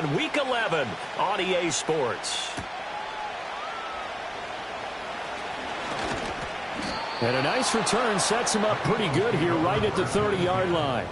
in Week 11 on EA Sports. And a nice return sets him up pretty good here right at the 30-yard line.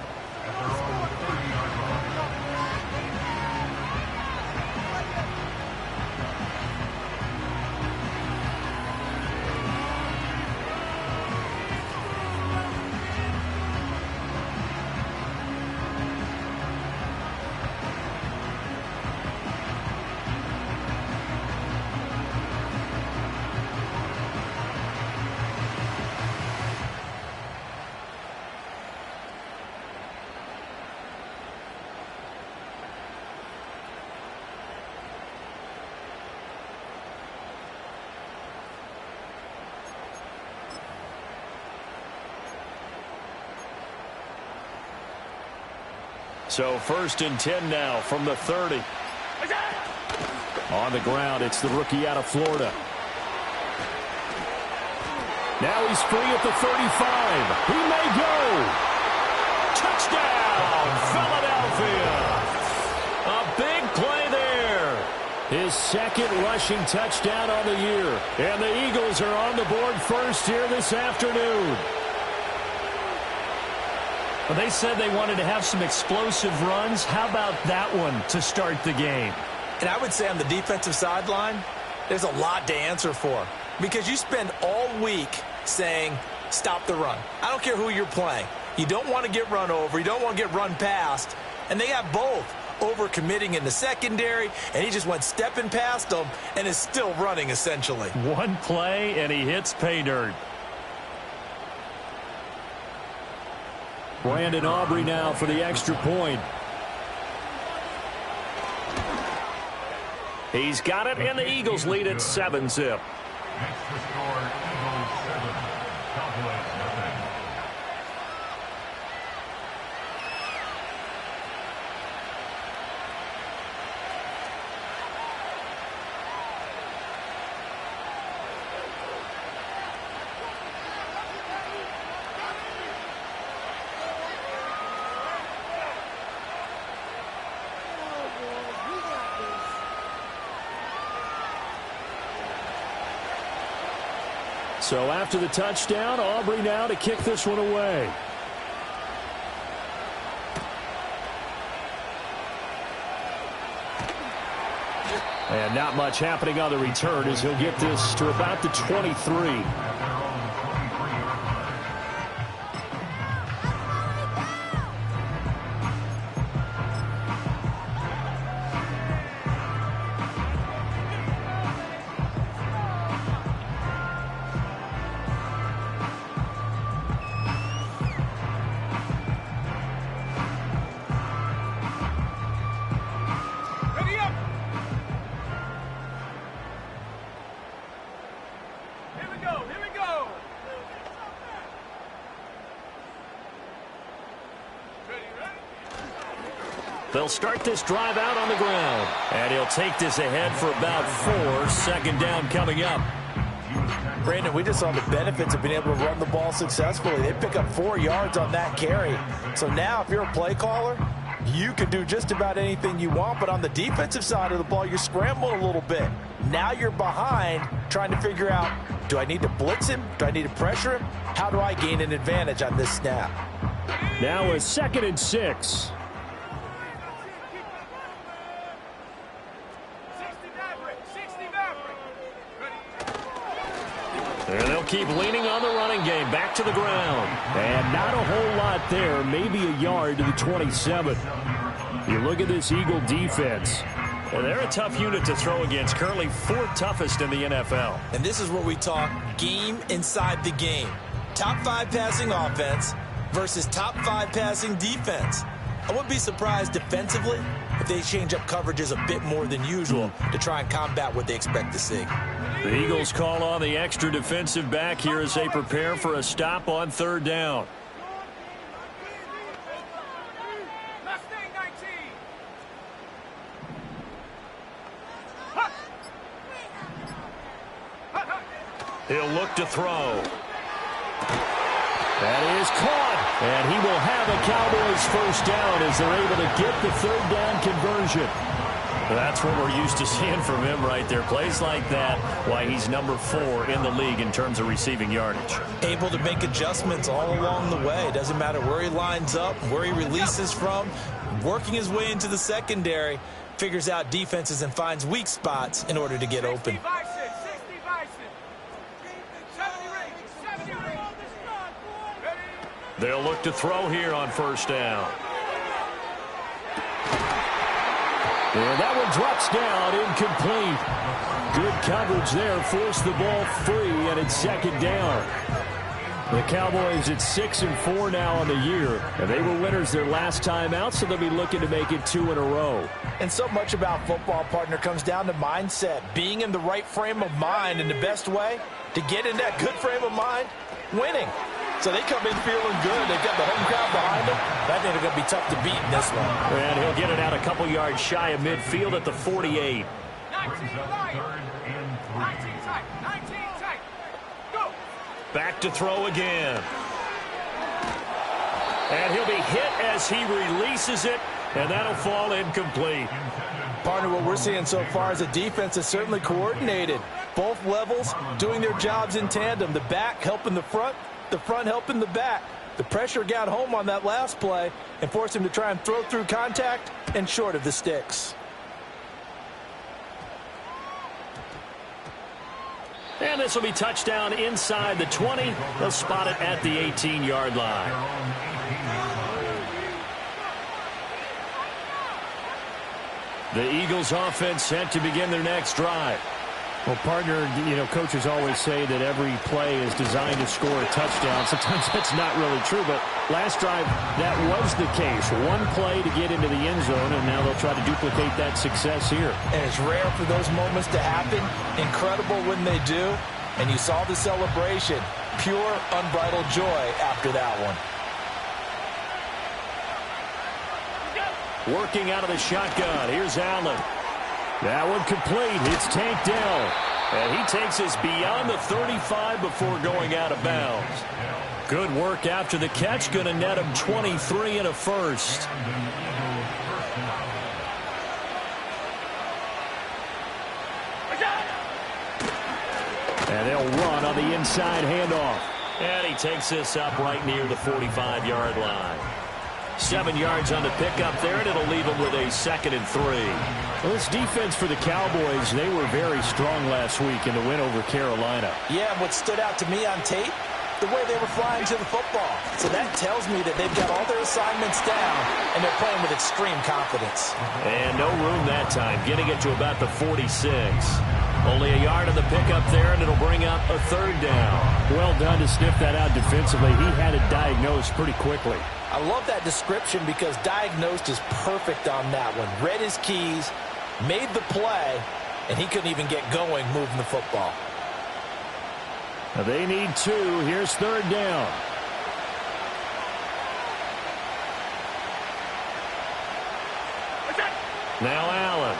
So 1st and 10 now from the 30. On the ground, it's the rookie out of Florida. Now he's free at the 35. He may go. Touchdown, Philadelphia. A big play there. His second rushing touchdown on the year. And the Eagles are on the board first here this afternoon. Well, they said they wanted to have some explosive runs. How about that one to start the game? And I would say on the defensive sideline, there's a lot to answer for. Because you spend all week saying, stop the run. I don't care who you're playing. You don't want to get run over. You don't want to get run past. And they have both. Over-committing in the secondary, and he just went stepping past them and is still running, essentially. One play, and he hits pay dirt. Brandon Aubrey now for the extra point. He's got it, and the Eagles lead at 7-zip. Extra score, Eagles 7, Cowboys nothing. So after the touchdown, Aubrey now to kick this one away. And not much happening on the return as he'll get this to about the 23. They'll start this drive out on the ground. And he'll take this ahead for about 4. 2nd down coming up. Brandon, we just saw the benefits of being able to run the ball successfully. They pick up 4 yards on that carry. So now if you're a play caller, you can do just about anything you want. But on the defensive side of the ball, you're scrambling a little bit. Now you're behind trying to figure out, do I need to blitz him? Do I need to pressure him? How do I gain an advantage on this snap? Now a 2nd and 6. And they'll keep leaning on the running game. Back to the ground. And not a whole lot there. Maybe a yard to the 27. You look at this Eagle defense. And they're a tough unit to throw against. Currently 4th toughest in the NFL. And this is where we talk game inside the game. Top 5 passing offense versus top 5 passing defense. I wouldn't be surprised defensively if they change up coverages a bit more than usual to try and combat what they expect to see. The Eagles call on the extra defensive back here as they prepare for a stop on 3rd down. He'll look to throw. That is caught. And he will have a Cowboys 1st down as they're able to get the 3rd down conversion. That's what we're used to seeing from him right there. Plays like that, why he's number 4 in the league in terms of receiving yardage. Able to make adjustments all along the way. Doesn't matter where he lines up, where he releases from. Working his way into the secondary, figures out defenses and finds weak spots in order to get open. They'll look to throw here on first down. And that one drops down, incomplete. Good coverage there, forced the ball free, and it's second down. The Cowboys at 6-4 now on the year, and they were winners their last time out, so they'll be looking to make it 2 in a row. And so much about football, partner, comes down to mindset. Being in the right frame of mind, and the best way to get in that good frame of mind, winning. So they come in feeling good. They've got the home crowd behind them. I think they're going to be tough to beat in this one. And he'll get it out a couple yards shy of midfield at the 48. 19 tight. Go. Back to throw again. And he'll be hit as he releases it, and that'll fall incomplete. Partner, what we're seeing so far is a defense is certainly coordinated. Both levels doing their jobs in tandem. The back helping the front helping the back. The pressure got home on that last play and forced him to try and throw through contact and short of the sticks. And this will be touchdown inside the 20. They'll spot it at the 18-yard line. The Eagles offense set to begin their next drive. Well, partner, coaches always say that every play is designed to score a touchdown. Sometimes that's not really true, but last drive, that was the case. One play to get into the end zone, and now they'll try to duplicate that success here. And it's rare for those moments to happen. Incredible when they do. And you saw the celebration. Pure, unbridled joy after that one. Working out of the shotgun. Here's Allen. That one complete. It's tanked down. And he takes us beyond the 35 before going out of bounds. Good work after the catch. Going to net him 23 and a first. And they'll run on the inside handoff. And he takes this up right near the 45-yard line. 7 yards on the pickup there, and it'll leave him with a 2nd and 3. Well, this defense for the Cowboys, they were very strong last week in the win over Carolina. Yeah, what stood out to me on tape, the way they were flying to the football. So that tells me that they've got all their assignments down, and they're playing with extreme confidence. And no room that time, getting it to about the 46. Only a yard on the pickup there, and it'll bring up a 3rd down. Well done to sniff that out defensively. He had it diagnosed pretty quickly. I love that description because diagnosed is perfect on that one. Read his keys, made the play, and he couldn't even get going moving the football. Now they need 2. Here's 3rd down. Now Allen.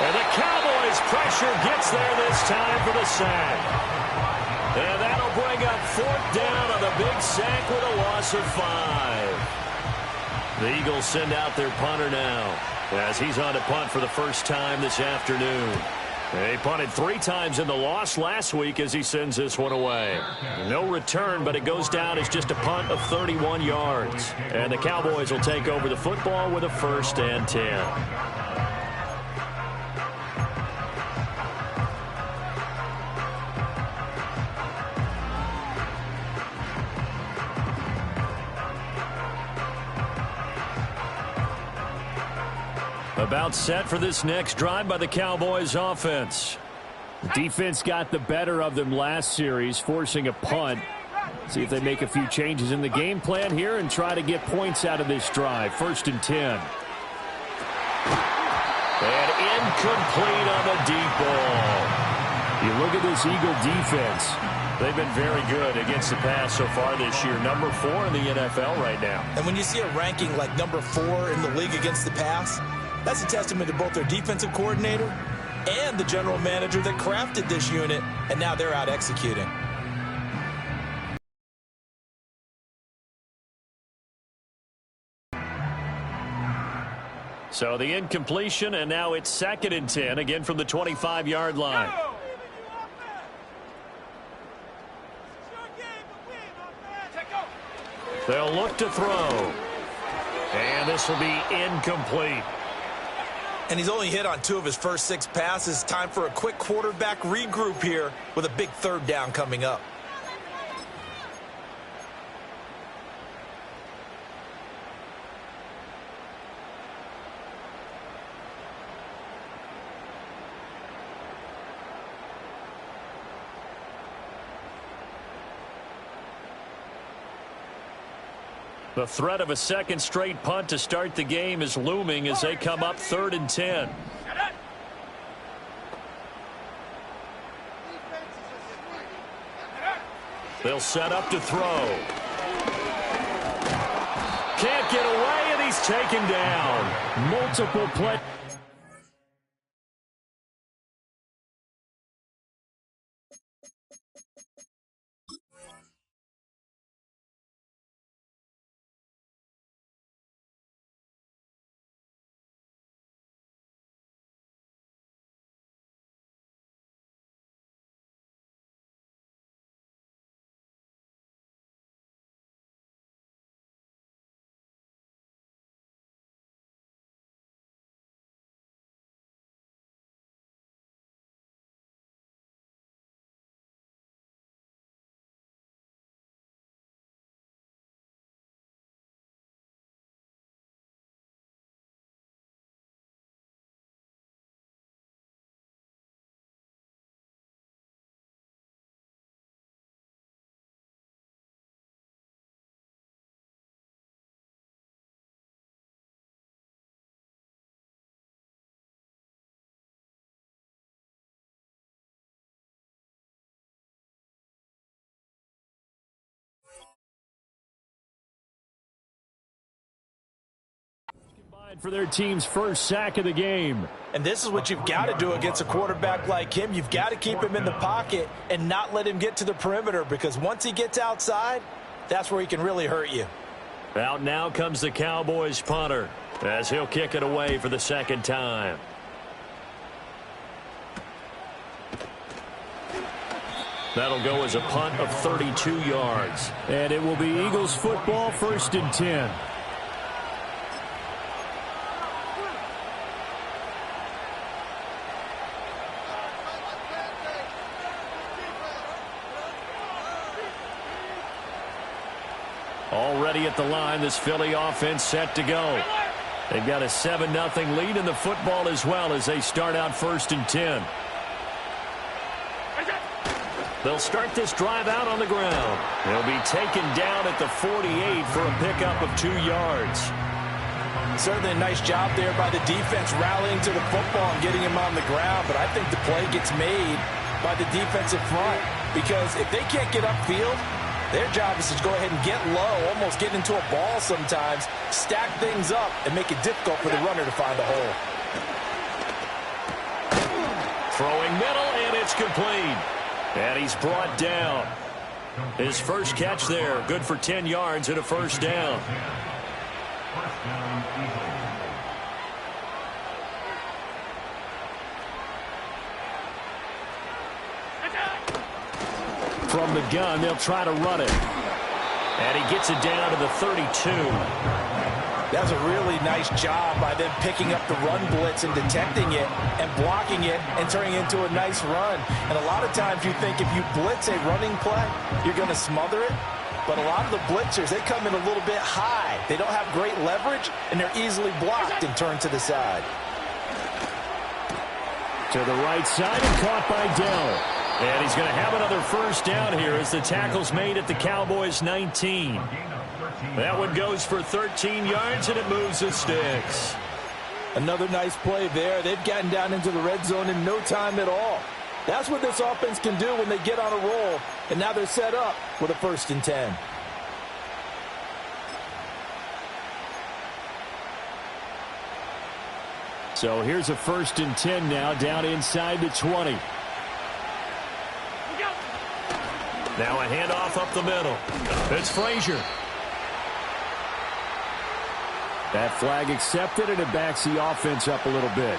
And the Cowboys pressure gets there this time for the sack. And that'll bring up 4th down on the big sack with a loss of 5. The Eagles send out their punter now as he's on to punt for the first time this afternoon. They punted 3 times in the loss last week as he sends this one away. No return, but it goes down as just a punt of 31 yards. And the Cowboys will take over the football with a 1st and 10. About set for this next drive by the Cowboys offense. The defense got the better of them last series, forcing a punt. See if they make a few changes in the game plan here and try to get points out of this drive. 1st and 10. And incomplete on the deep ball. You look at this Eagle defense. They've been very good against the pass so far this year. Number 4 in the NFL right now. And when you see a ranking like number 4 in the league against the pass, that's a testament to both their defensive coordinator and the general manager that crafted this unit, and now they're out executing. So the incompletion, and now it's 2nd and 10, again from the 25-yard line. They'll look to throw. And this will be incomplete. And he's only hit on 2 of his first 6 passes. Time for a quick quarterback regroup here with a big 3rd down coming up. The threat of a 2nd straight punt to start the game is looming as they come up 3rd and 10. They'll set up to throw. Can't get away, and he's taken down. Multiple play. For their team's first sack of the game. And this is what you've got to do against a quarterback like him. You've got to keep him in the pocket and not let him get to the perimeter, because once he gets outside, that's where he can really hurt you. Out now comes the Cowboys punter as he'll kick it away for the 2nd time. That'll go as a punt of 32 yards. And it will be Eagles football, 1st and 10. Already at the line, this Philly offense set to go. They've got a 7-0 lead in the football as well as they start out 1st and 10. They'll start this drive out on the ground. They'll be taken down at the 48 for a pickup of 2 yards. Certainly a nice job there by the defense rallying to the football and getting him on the ground, but I think the play gets made by the defensive front, because if they can't get upfield, their job is to go ahead and get low, almost get into a ball sometimes, stack things up, and make it difficult for the runner to find a hole. Throwing middle, and it's complete. And he's brought down. His first catch there, good for 10 yards and a 1st down. From the gun, they'll try to run it. And he gets it down to the 32. That's a really nice job by them picking up the run blitz and detecting it and blocking it and turning it into a nice run. And a lot of times you think if you blitz a running play, you're going to smother it. But a lot of the blitzers, they come in a little bit high. They don't have great leverage, and they're easily blocked and turned to the side. To the right side and caught by Dell. And he's going to have another 1st down here as the tackle's made at the Cowboys 19. That one goes for 13 yards, and it moves the sticks. Another nice play there. They've gotten down into the red zone in no time at all. That's what this offense can do when they get on a roll, and now they're set up with a 1st and 10. So here's a 1st and 10 now, down inside the 20. Now a handoff up the middle. It's Frazier. That flag accepted, and it backs the offense up a little bit.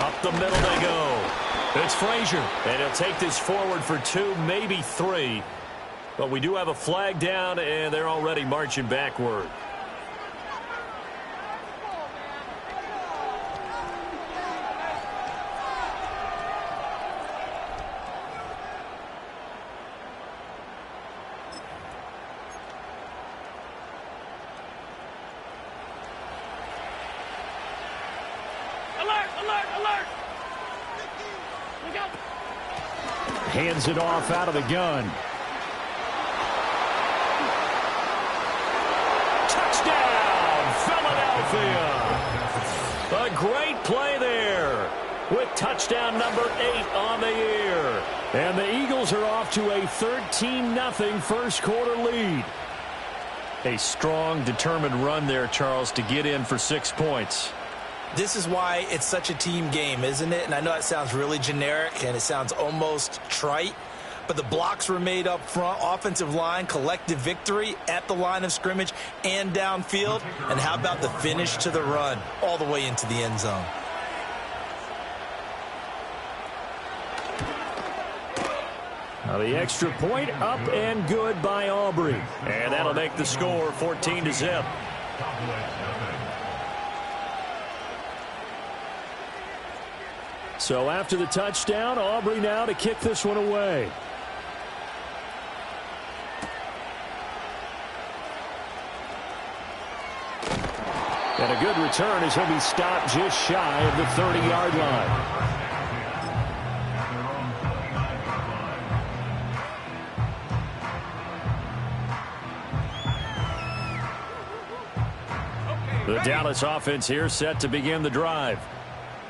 Up the middle they go. It's Frazier, and he'll take this forward for 2, maybe 3. But we do have a flag down, and they're already marching backward. Hands it off out of the gun. Touchdown, Philadelphia. A great play there with touchdown number 8 on the year. And the Eagles are off to a 13-0 first quarter lead. A strong, determined run there, Charles, to get in for 6 points. This is why it's such a team game, isn't it? And I know that sounds really generic and it sounds almost trite, but the blocks were made up front, offensive line, collective victory at the line of scrimmage and downfield. And how about the finish to the run all the way into the end zone? Now the extra point up and good by Aubrey. And that'll make the score 14-0. So after the touchdown, Aubrey now to kick this one away. And a good return as he'll be stopped just shy of the 30-yard line. The Dallas offense here set to begin the drive.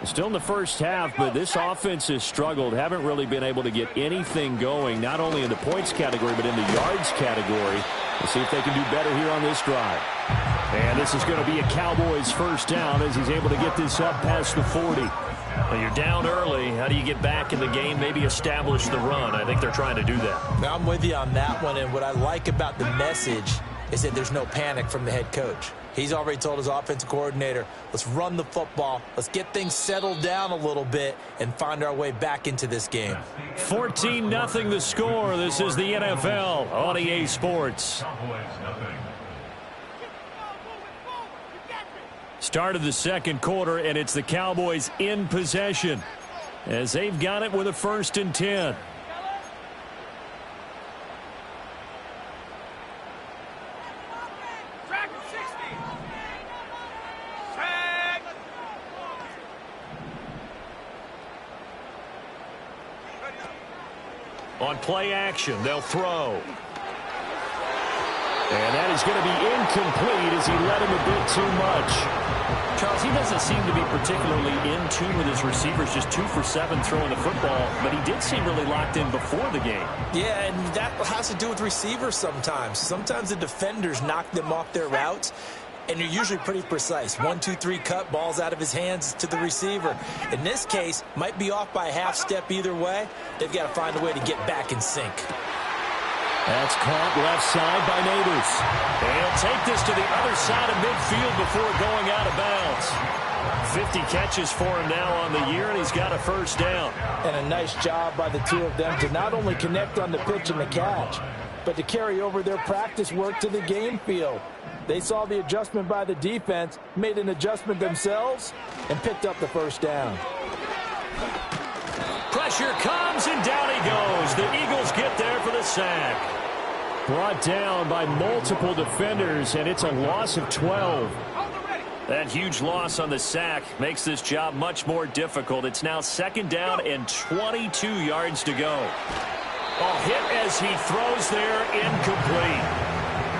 Still in the first half, but this offense has struggled. Haven't really been able to get anything going, not only in the points category, but in the yards category. We'll see if they can do better here on this drive. And this is going to be a Cowboys first down as he's able to get this up past the 40. Well, you're down early. How do you get back in the game, maybe establish the run? I think they're trying to do that. Now, I'm with you on that one, and what I like about the message is that there's no panic from the head coach. He's already told his offensive coordinator, let's run the football, let's get things settled down a little bit and find our way back into this game. 14-0 the score. This is the NFL on EA Sports. Start of the second quarter, and it's the Cowboys in possession as they've got it with a 1st and 10. On play action, they'll throw. And that is going to be incomplete as he led him a bit too much. Charles, he doesn't seem to be particularly in tune with his receivers, just 2 for 7 throwing the football, but he did seem really locked in before the game. Yeah, and that has to do with receivers sometimes. Sometimes the defenders knock them off their routes, and you're usually pretty precise. 1, 2, 3 cut, balls out of his hands to the receiver. In this case, might be off by a half step either way. They've got to find a way to get back in sync. That's caught left side by Neighbors. And he'll take this to the other side of midfield before going out of bounds. 50 catches for him now on the year, and he's got a first down. And a nice job by the two of them to not only connect on the pitch and the catch, but to carry over their practice work to the game field. They saw the adjustment by the defense, made an adjustment themselves, and picked up the first down. Pressure comes, and down he goes. The Eagles get there for the sack. Brought down by multiple defenders, and it's a loss of 12. That huge loss on the sack makes this job much more difficult. It's now 2nd down and 22 yards to go. A hit as he throws there, incomplete.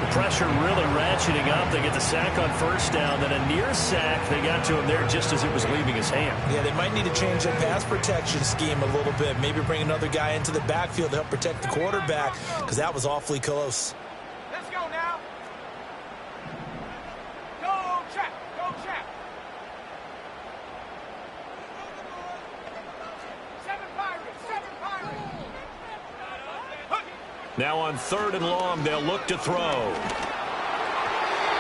Pressure really ratcheting up. They get the sack on first down, then a near sack. They got to him there just as it was leaving his hand. Yeah, they might need to change their pass protection scheme a little bit. Maybe bring another guy into the backfield to help protect the quarterback, because that was awfully close. Let's go now. Go, check. Go, check. 7 Pirates. 7 Pirates. Now on 3rd and long, they'll look to throw.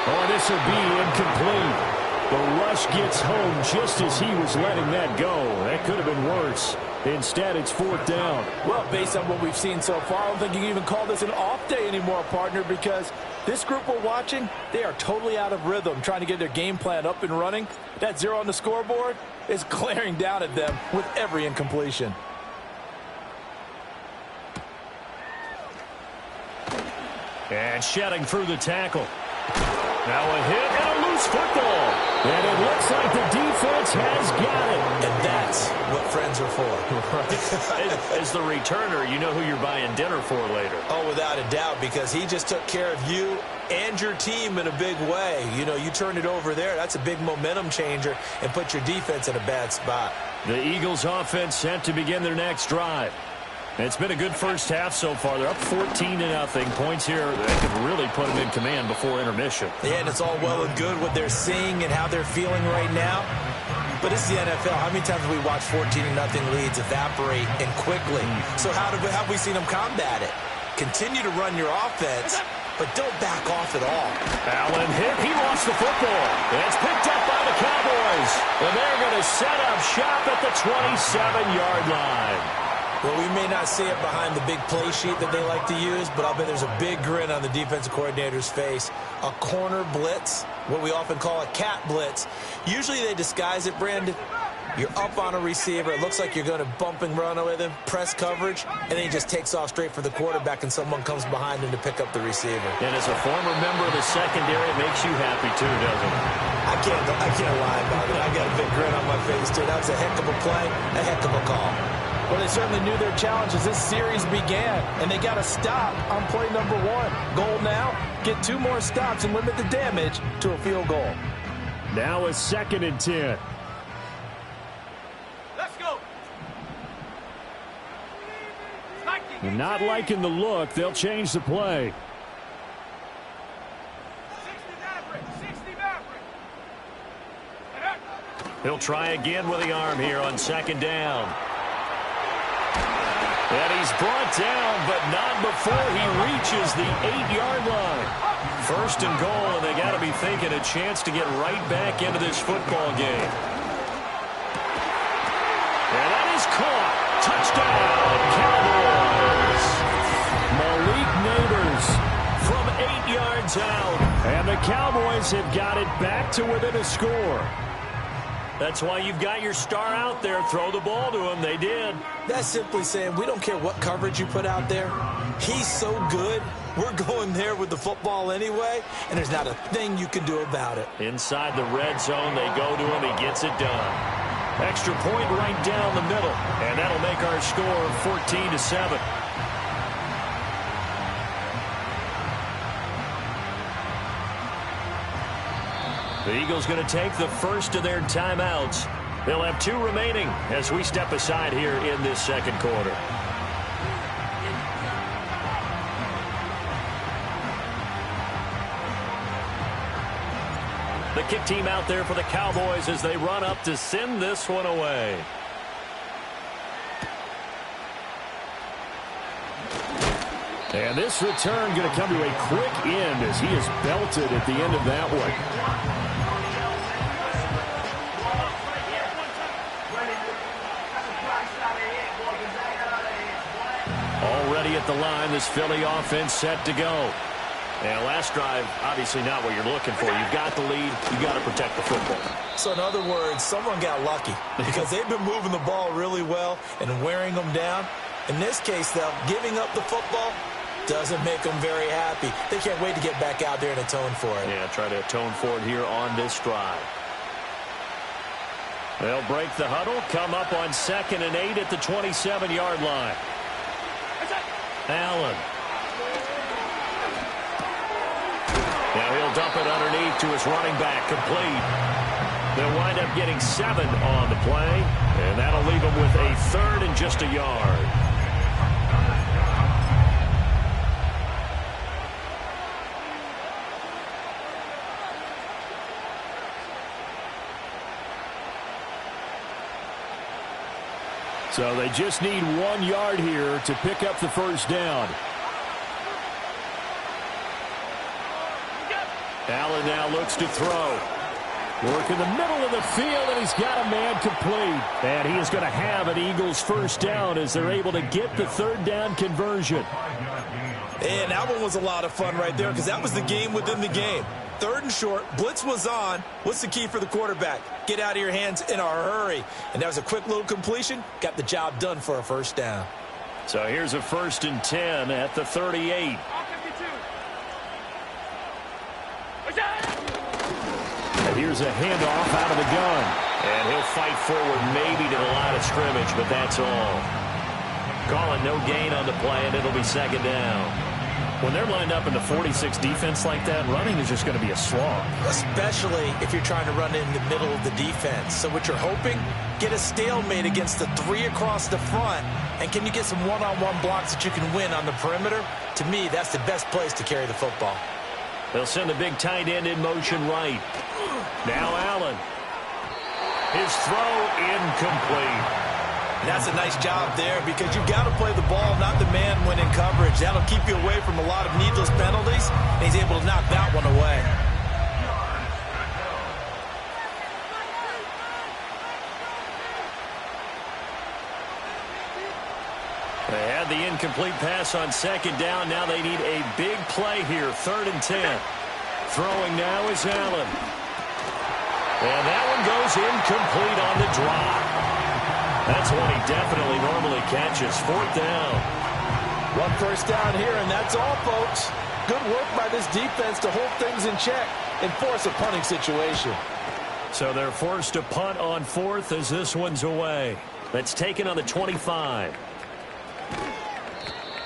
Oh, this will be incomplete. The rush gets home just as he was letting that go. That could have been worse. Instead, it's 4th down. Well, based on what we've seen so far, I don't think you can even call this an off day anymore, partner, because this group we're watching, they are totally out of rhythm, trying to get their game plan up and running. That 0 on the scoreboard is glaring down at them with every incompletion. And shedding through the tackle. Now a hit and a loose football. And it looks like the defense has got it. And that's what friends are for. As the returner, you know who you're buying dinner for later. Oh, without a doubt, because he just took care of you and your team in a big way. You know, you turned it over there. That's a big momentum changer and put your defense in a bad spot. The Eagles offense set to begin their next drive. It's been a good first half so far. They're up 14-0. Points here that could really put them in command before intermission. Yeah, and it's all well and good what they're seeing and how they're feeling right now. But this is the NFL. How many times have we watched 14-0 leads evaporate and quickly? So how have we seen them combat it? Continue to run your offense, but don't back off at all. Allen hit. He lost the football. It's picked up by the Cowboys. And they're going to set up shop at the 27-yard line. Well, we may not see it behind the big play sheet that they like to use, but I'll bet there's a big grin on the defensive coordinator's face. A corner blitz, what we often call a cat blitz. Usually they disguise it, Brandon. You're up on a receiver. It looks like you're going to bump and run with him, press coverage, and then he just takes off straight for the quarterback, and someone comes behind him to pick up the receiver. And as a former member of the secondary, it makes you happy too, doesn't it? I can't lie about it. I got a big grin on my face, too. That was a heck of a play, a heck of a call. Well, they certainly knew their challenge as this series began, and they got a stop on play number 1. Goal now, get 2 more stops and limit the damage to a field goal. Now a 2nd and 10. Let's go. They're not liking the look. They'll change the play. 60 Maverick. He'll try again with the arm here on 2nd down. And he's brought down, but not before he reaches the 8-yard line. 1st and goal, and they got to be thinking a chance to get right back into this football game. And that is caught. Touchdown, Cowboys. Malik Neighbors from 8 yards out. And the Cowboys have got it back to within a score. That's why you've got your star out there. Throw the ball to him. They did. That's simply saying we don't care what coverage you put out there. He's so good. We're going there with the football anyway, and there's not a thing you can do about it. Inside the red zone, they go to him. He gets it done. Extra point right down the middle, and that'll make our score 14-7. The Eagles going to take the first of their timeouts. They'll have 2 remaining as we step aside here in this 2nd quarter. The kick team out there for the Cowboys as they run up to send this one away. And this return going to come to a quick end as he is belted at the end of that one. Already at the line, this Philly offense set to go. And last drive, obviously not what you're looking for. You've got the lead. You've got to protect the football. So in other words, someone got lucky because they've been moving the ball really well and wearing them down. In this case, though, giving up the football doesn't make them very happy. They can't wait to get back out there and atone for it. Yeah, try to atone for it here on this drive. They'll break the huddle, come up on 2nd and 8 at the 27-yard line. He'll dump it underneath to his running back, complete. They'll wind up getting 7 on the play, and that'll leave them with a 3rd and just a yard. So they just need 1 yard here to pick up the first down. Allen now looks to throw. Work in the middle of the field, and he's got a man complete. And he is going to have an Eagles first down as they're able to get the 3rd down conversion. And that one was a lot of fun right there because that was the game within the game. 3rd and short, blitz was on. What's the key for the quarterback? Get out of your hands in a hurry. And that was a quick little completion. Got the job done for a first down. So here's a 1st and 10 at the 38. And here's a handoff out of the gun. And he'll fight forward maybe to the line of scrimmage, but that's all. Calling no gain on the play, and it'll be 2nd down. When they're lined up in the 46 defense like that, running is just going to be a slog. Especially if you're trying to run in the middle of the defense. So what you're hoping, get a stalemate against the 3 across the front, and can you get some one-on-one blocks that you can win on the perimeter? To me, that's the best place to carry the football. They'll send the big tight end in motion right. Now Allen. His throw incomplete. And that's a nice job there because you've got to play the ball, not the man when in coverage. That'll keep you away from a lot of needless penalties, and he's able to knock that one away. They had the incomplete pass on 2nd down. Now they need a big play here, 3rd and 10. Throwing now is Allen. And that one goes incomplete on the drop. That's one he definitely normally catches. 4th down. 1 first down here, and that's all, folks. Good work by this defense to hold things in check and force a punting situation. So they're forced to punt on 4th as this one's away. That's taken on the 25.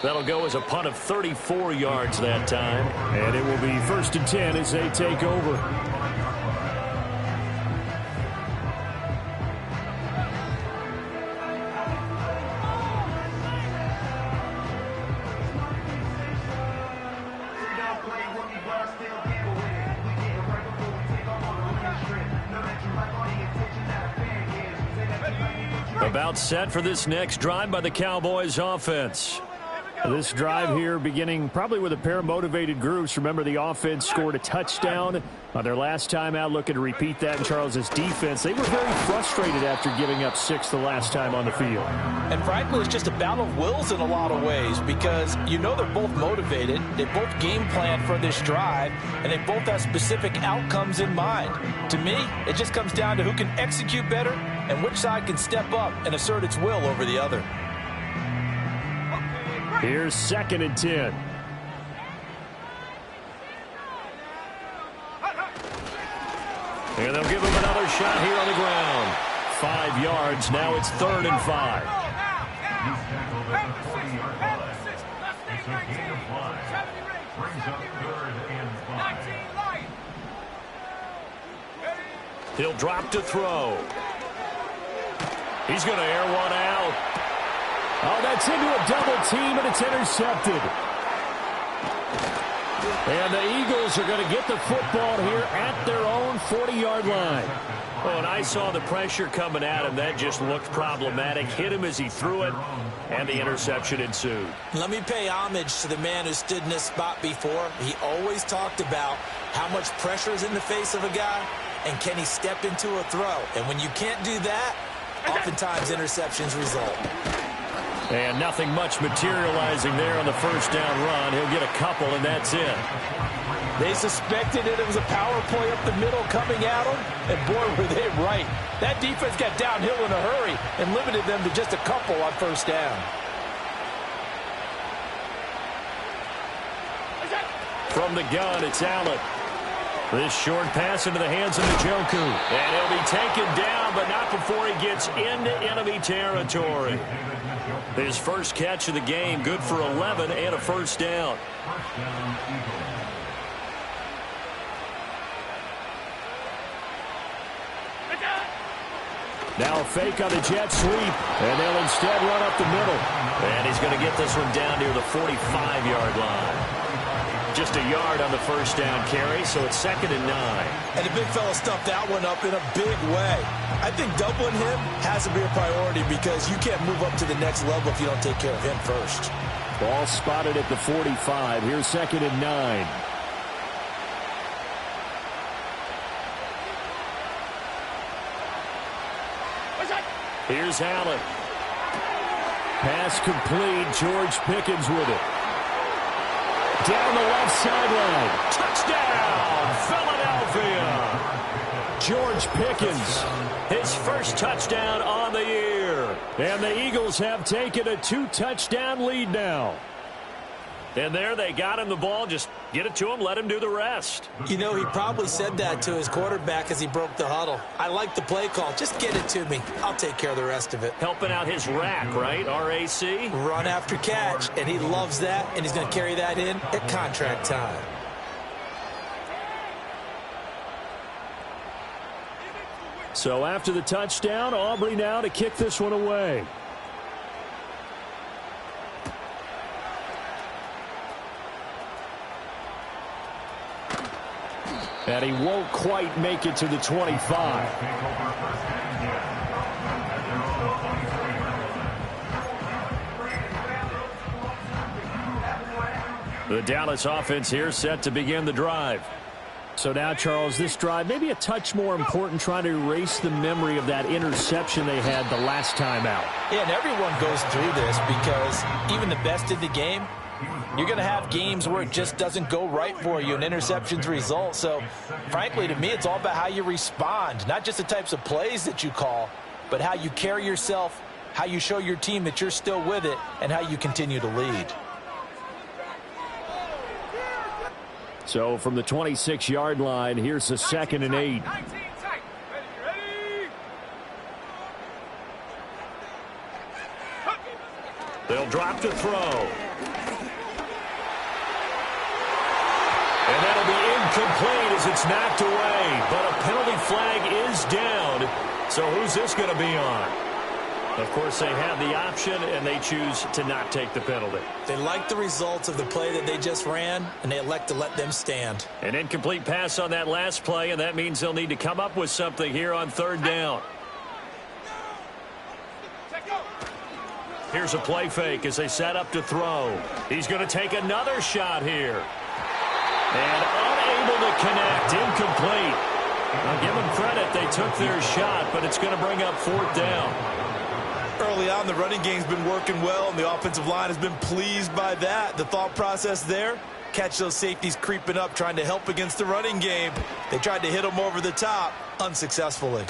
That'll go as a punt of 34 yards that time. And it will be 1st and 10 as they take over. About set for this next drive by the Cowboys offense. This drive here beginning probably with a pair of motivated groups. Remember, the offense scored a touchdown on their last time out, looking to repeat that in Charles's defense. They were very frustrated after giving up 6 the last time on the field. And frankly, it's just a battle of wills in a lot of ways because you know they're both motivated. They both game plan for this drive, and they both have specific outcomes in mind. To me, it just comes down to who can execute better and which side can step up and assert its will over the other. Here's 2nd and 10. And they'll give him another shot here on the ground. 5 yards. Now it's 3rd and 5. He'll drop to throw. He's going to air one out. Oh, that's into a double team, and it's intercepted. And the Eagles are going to get the football here at their own 40-yard line. Oh, and I saw the pressure coming at him. That just looked problematic. Hit him as he threw it, and the interception ensued. Let me pay homage to the man who stood in this spot before. He always talked about how much pressure is in the face of a guy, and can he step into a throw. And when you can't do that, oftentimes interceptions result. And nothing much materializing there on the first down run. He'll get a couple, and that's it. They suspected it was a power play up the middle coming at them, and boy, were they right. That defense got downhill in a hurry and limited them to just a couple on first down. From the gun, it's Allen. This short pass into the hands of Njoku. And he'll be taken down, but not before he gets into enemy territory. His first catch of the game, good for 11 and a first down. Now a fake on the jet sweep, and they'll instead run up the middle. And he's going to get this one down near the 45-yard line. Just a yard on the first down carry, so it's 2nd and 9. And the big fella stuffed that one up in a big way. I think doubling him has to be a priority because you can't move up to the next level if you don't take care of him first. Ball spotted at the 45. Here's 2nd and 9. Here's Allen. Pass complete. George Pickens with it. Down the left sideline. Touchdown, Philadelphia. George Pickens. His first touchdown on the year. And the Eagles have taken a 2-touchdown lead now. And there they got him the ball. Just get it to him, let him do the rest. You know, he probably said that to his quarterback as he broke the huddle. I like the play call. Just get it to me. I'll take care of the rest of it. Helping out his rack, right? RAC? Run after catch, and he loves that, and he's going to carry that in at contract time. So after the touchdown, Aubrey now to kick this one away. And he won't quite make it to the 25. The Dallas offense here set to begin the drive. So now, Charles, this drive maybe a touch more important, trying to erase the memory of that interception they had the last time out. Yeah, and everyone goes through this because even the best in the game, you're going to have games where it just doesn't go right for you, and interceptions result. So, frankly, to me, it's all about how you respond, not just the types of plays that you call, but how you carry yourself, how you show your team that you're still with it, and how you continue to lead. So from the 26-yard line, here's the 2nd and 8. They'll drop to throw. And that'll be incomplete as it's knocked away. But a penalty flag is down. So who's this going to be on? Of course, they have the option, and they choose to not take the penalty. They like the results of the play that they just ran, and they elect to let them stand. An incomplete pass on that last play, and that means they'll need to come up with something here on 3rd down. Here's a play fake as they set up to throw. He's going to take another shot here. And unable to connect, incomplete. I'll give them credit, they took their shot, but it's going to bring up 4th down. Early on, the running game's been working well, and the offensive line has been pleased by that. The thought process there, catch those safeties creeping up, trying to help against the running game. They tried to hit them over the top, unsuccessfully.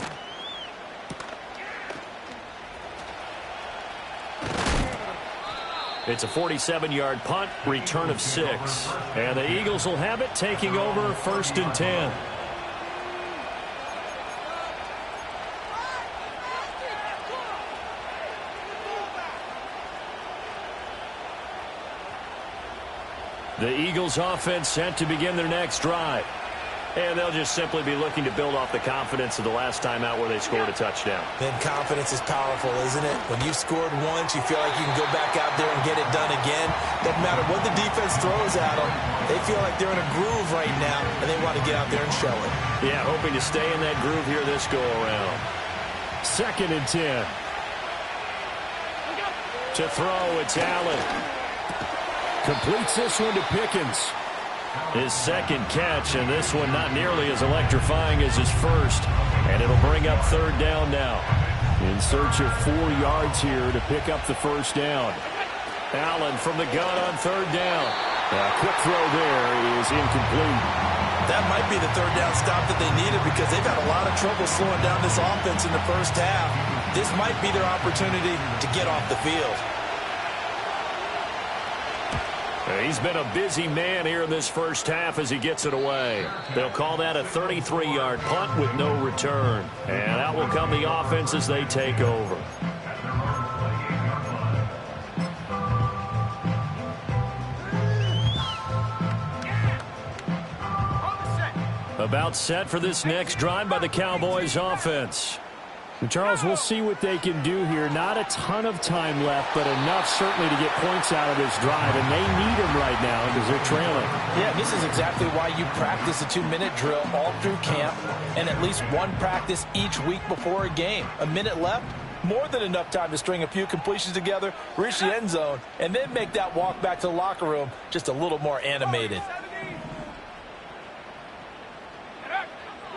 It's a 47-yard punt, return of 6. And the Eagles will have it, taking over 1st and 10. The Eagles offense set to begin their next drive. And they'll just simply be looking to build off the confidence of the last time out where they scored a touchdown. Then confidence is powerful, isn't it? When you've scored once, you feel like you can go back out there and get it done again. Doesn't matter what the defense throws at them. They feel like they're in a groove right now, and they want to get out there and show it. Yeah, hoping to stay in that groove here this go-around. 2nd and 10. To throw, it's Allen. Completes this one to Pickens. His 2nd catch, and this one not nearly as electrifying as his first. And it'll bring up 3rd down now. In search of 4 yards here to pick up the 1st down. Allen from the gun on 3rd down. A quick throw there is incomplete. That might be the 3rd down stop that they needed because they've had a lot of trouble slowing down this offense in the first half. This might be their opportunity to get off the field. He's been a busy man here in this first half as he gets it away. They'll call that a 33-yard punt with no return. And out will come the offense as they take over. About set for this next drive by the Cowboys offense. And Charles, we'll see what they can do here. Not a ton of time left, but enough certainly to get points out of this drive. And they need them right now because they're trailing. Yeah, this is exactly why you practice a 2-minute drill all through camp and at least one practice each week before a game. A minute left, more than enough time to string a few completions together, reach the end zone, and then make that walk back to the locker room just a little more animated.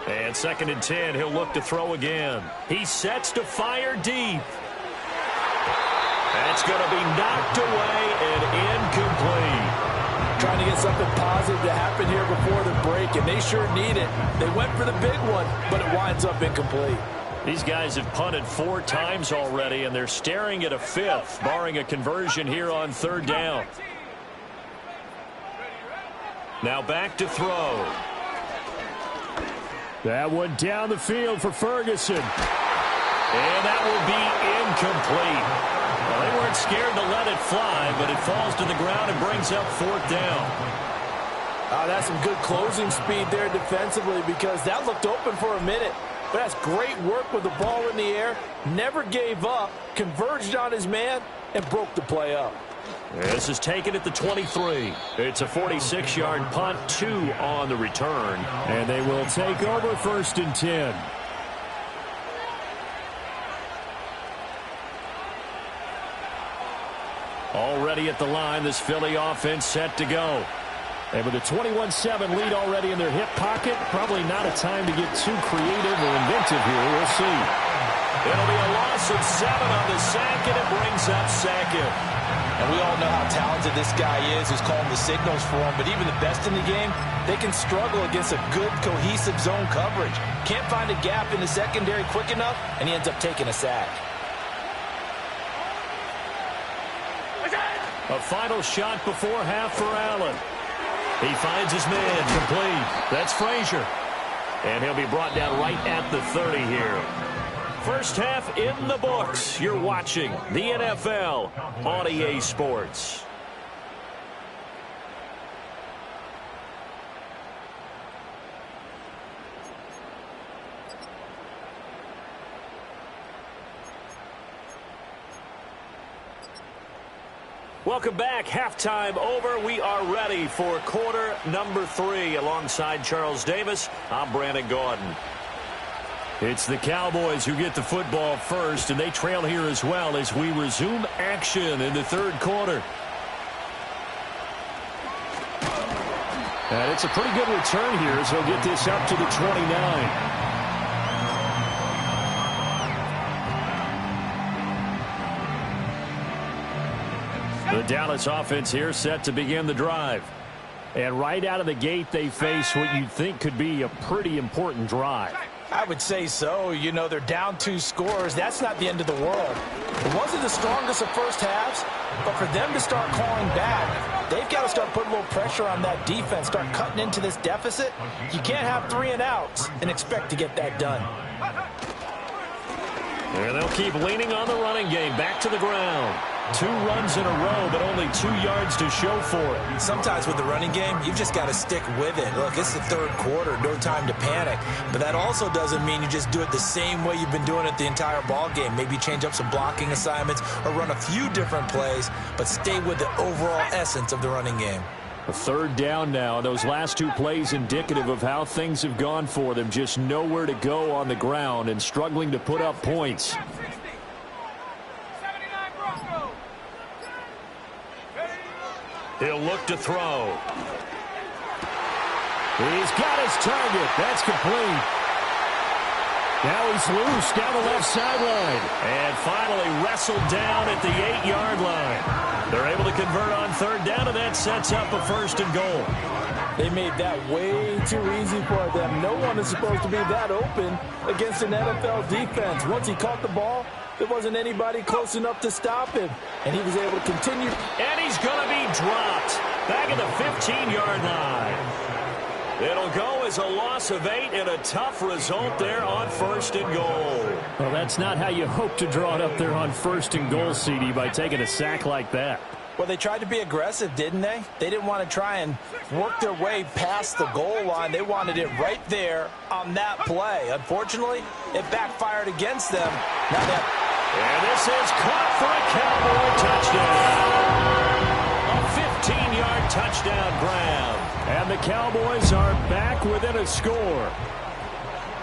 And 2nd and 10, he'll look to throw again. He sets to fire deep. That's going to be knocked away and incomplete. Trying to get something positive to happen here before the break, and they sure need it. They went for the big one, but it winds up incomplete. These guys have punted 4 times already, and they're staring at a 5th, barring a conversion here on 3rd down. Now back to throw. That one down the field for Ferguson. And that will be incomplete. Well, they weren't scared to let it fly, but it falls to the ground and brings up 4th down. That's some good closing speed there defensively because that looked open for a minute. But that's great work with the ball in the air. Never gave up, converged on his man, and broke the play up. This is taken at the 23. It's a 46-yard punt, 2 on the return. And they will take over 1st and 10. Already at the line, this Philly offense set to go. And with a 21-7 lead already in their hip pocket, probably not a time to get too creative or inventive here. We'll see. It'll be a loss of 7 on the sack, and it brings up 2nd. And we all know how talented this guy is who's calling the signals for him. But even the best in the game, they can struggle against a good, cohesive zone coverage. Can't find a gap in the secondary quick enough, and he ends up taking a sack. A final shot before half for Allen. He finds his man complete. That's Frazier. And he'll be brought down right at the 30 here. First half in the books. You're watching the NFL on EA Sports. Welcome back. Halftime over. We are ready for quarter number 3. Alongside Charles Davis, I'm Brandon Gaudin. It's the Cowboys who get the football first, and they trail here as well as we resume action in the 3rd quarter. And it's a pretty good return here as they'll get this up to the 29. The Dallas offense here set to begin the drive. And right out of the gate, they face what you'd think could be a pretty important drive. I would say so. You know, they're down 2 scores. That's not the end of the world. It wasn't the strongest of first halves, but for them to start calling back, they've got to start putting a little pressure on that defense, start cutting into this deficit. You can't have 3 and outs and expect to get that done. And they'll keep leaning on the running game. Back to the ground. 2 runs in a row, but only 2 yards to show for it. Sometimes with the running game, you've just got to stick with it. Look, it's the 3rd quarter, no time to panic. But that also doesn't mean you just do it the same way you've been doing it the entire ball game. Maybe change up some blocking assignments or run a few different plays, but stay with the overall essence of the running game. A 3rd down now. Those last 2 plays indicative of how things have gone for them. Just nowhere to go on the ground and struggling to put up points. He'll look to throw. He's got his target. That's complete. Now he's loose down the left sideline. And finally wrestled down at the 8-yard line. They're able to convert on 3rd down, and that sets up a 1st and goal. They made that way too easy for them. No one is supposed to be that open against an NFL defense. Once he caught the ball, there wasn't anybody close enough to stop him. And he was able to continue. And he's going to be dropped back at the 15-yard line. It'll go as a loss of 8 and a tough result there on 1st and goal. Well, that's not how you hope to draw it up there on 1st and goal, CD, by taking a sack like that. Well, they tried to be aggressive, didn't they? They didn't want to try and work their way past the goal line. They wanted it right there on that play. Unfortunately, it backfired against them. Now they have... And this is caught for a Cowboy touchdown. A 15-yard touchdown grab. And the Cowboys are back within a score.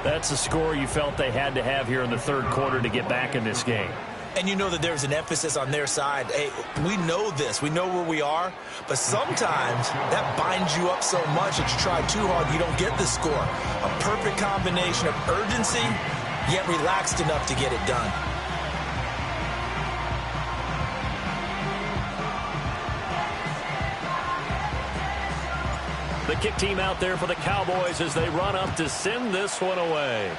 That's a score you felt they had to have here in the third quarter to get back in this game. And you know that there's an emphasis on their side. Hey, we know this. We know where we are. But sometimes that binds you up so much that you try too hard, you don't get the score. A perfect combination of urgency, yet relaxed enough to get it done. The kick team out there for the Cowboys as they run up to send this one away.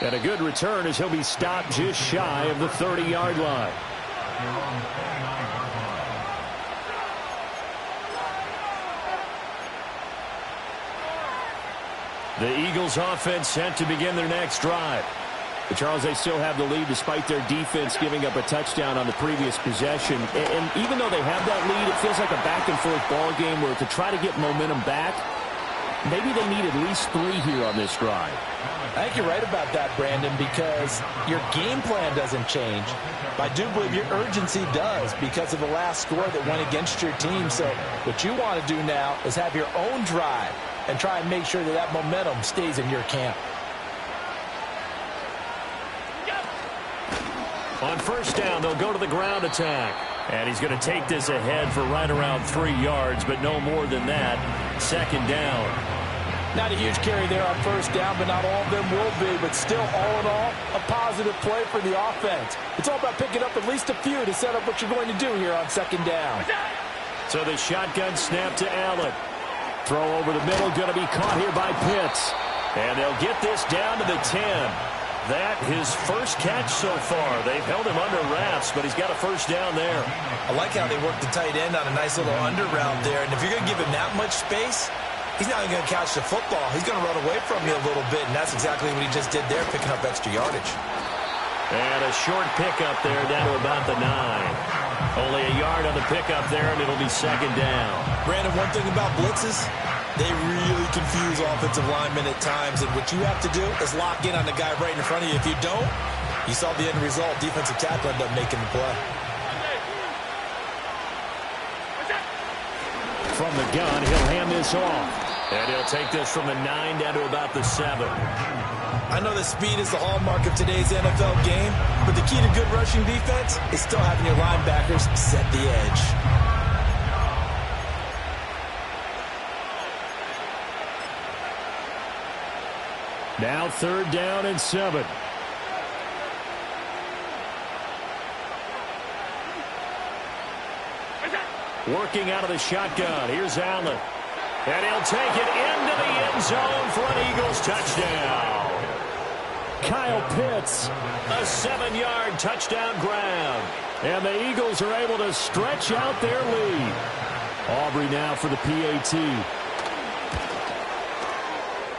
And a good return as he'll be stopped just shy of the 30-yard line. The Eagles offense set to begin their next drive. But Charles, they still have the lead despite their defense giving up a touchdown on the previous possession. And even though they have that lead, it feels like a back-and-forth ball game where to try to get momentum back, maybe they need at least 3 here on this drive. I think you're right about that, Brandon, because your game plan doesn't change. But I do believe your urgency does because of the last score that went against your team. So what you want to do now is have your own drive and try and make sure that that momentum stays in your camp. On first down, they'll go to the ground attack. And he's going to take this ahead for right around 3 yards, but no more than that. Second down. Not a huge carry there on first down, but not all of them will be. But still, all in all, a positive play for the offense. It's all about picking up at least a few to set up what you're going to do here on second down. So the shotgun snap to Allen. Throw over the middle, going to be caught here by Pitts. And they'll get this down to the 10. That his first catch so far. They've held him under wraps, but he's got a first down there. I like how they work the tight end on a nice little under route there. And if you're going to give him that much space, he's not even going to catch the football. He's going to run away from you a little bit, and that's exactly what he just did there, picking up extra yardage. And a short pickup there down to about the 9. Only a yard on the pickup there, and it'll be second down. Brandon, one thing about blitzes, they really confuse offensive linemen at times, and what you have to do is lock in on the guy right in front of you. If you don't, you saw the end result. Defensive tackle ended up making the play. From the gun, he'll hand this off. And he'll take this from the 9 down to about the 7. I know that speed is the hallmark of today's NFL game, but the key to good rushing defense is still having your linebackers set the edge. Now third down and 7. Working out of the shotgun. Here's Allen. And he'll take it into the end zone for an Eagles touchdown. Kyle Pitts. A 7-yard touchdown grab. And the Eagles are able to stretch out their lead. Aubrey now for the PAT.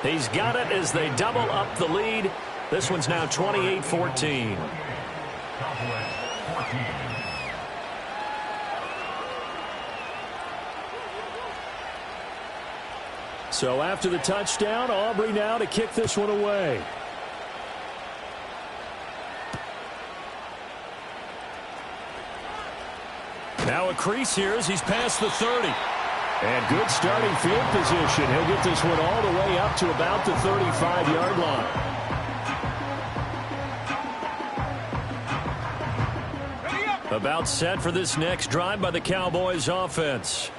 He's got it as they double up the lead. This one's now 28-14. So after the touchdown, Aubrey now to kick this one away. Now a crease here as he's past the 30. And good starting field position. He'll get this one all the way up to about the 35-yard line. About set for this next drive by the Cowboys offense.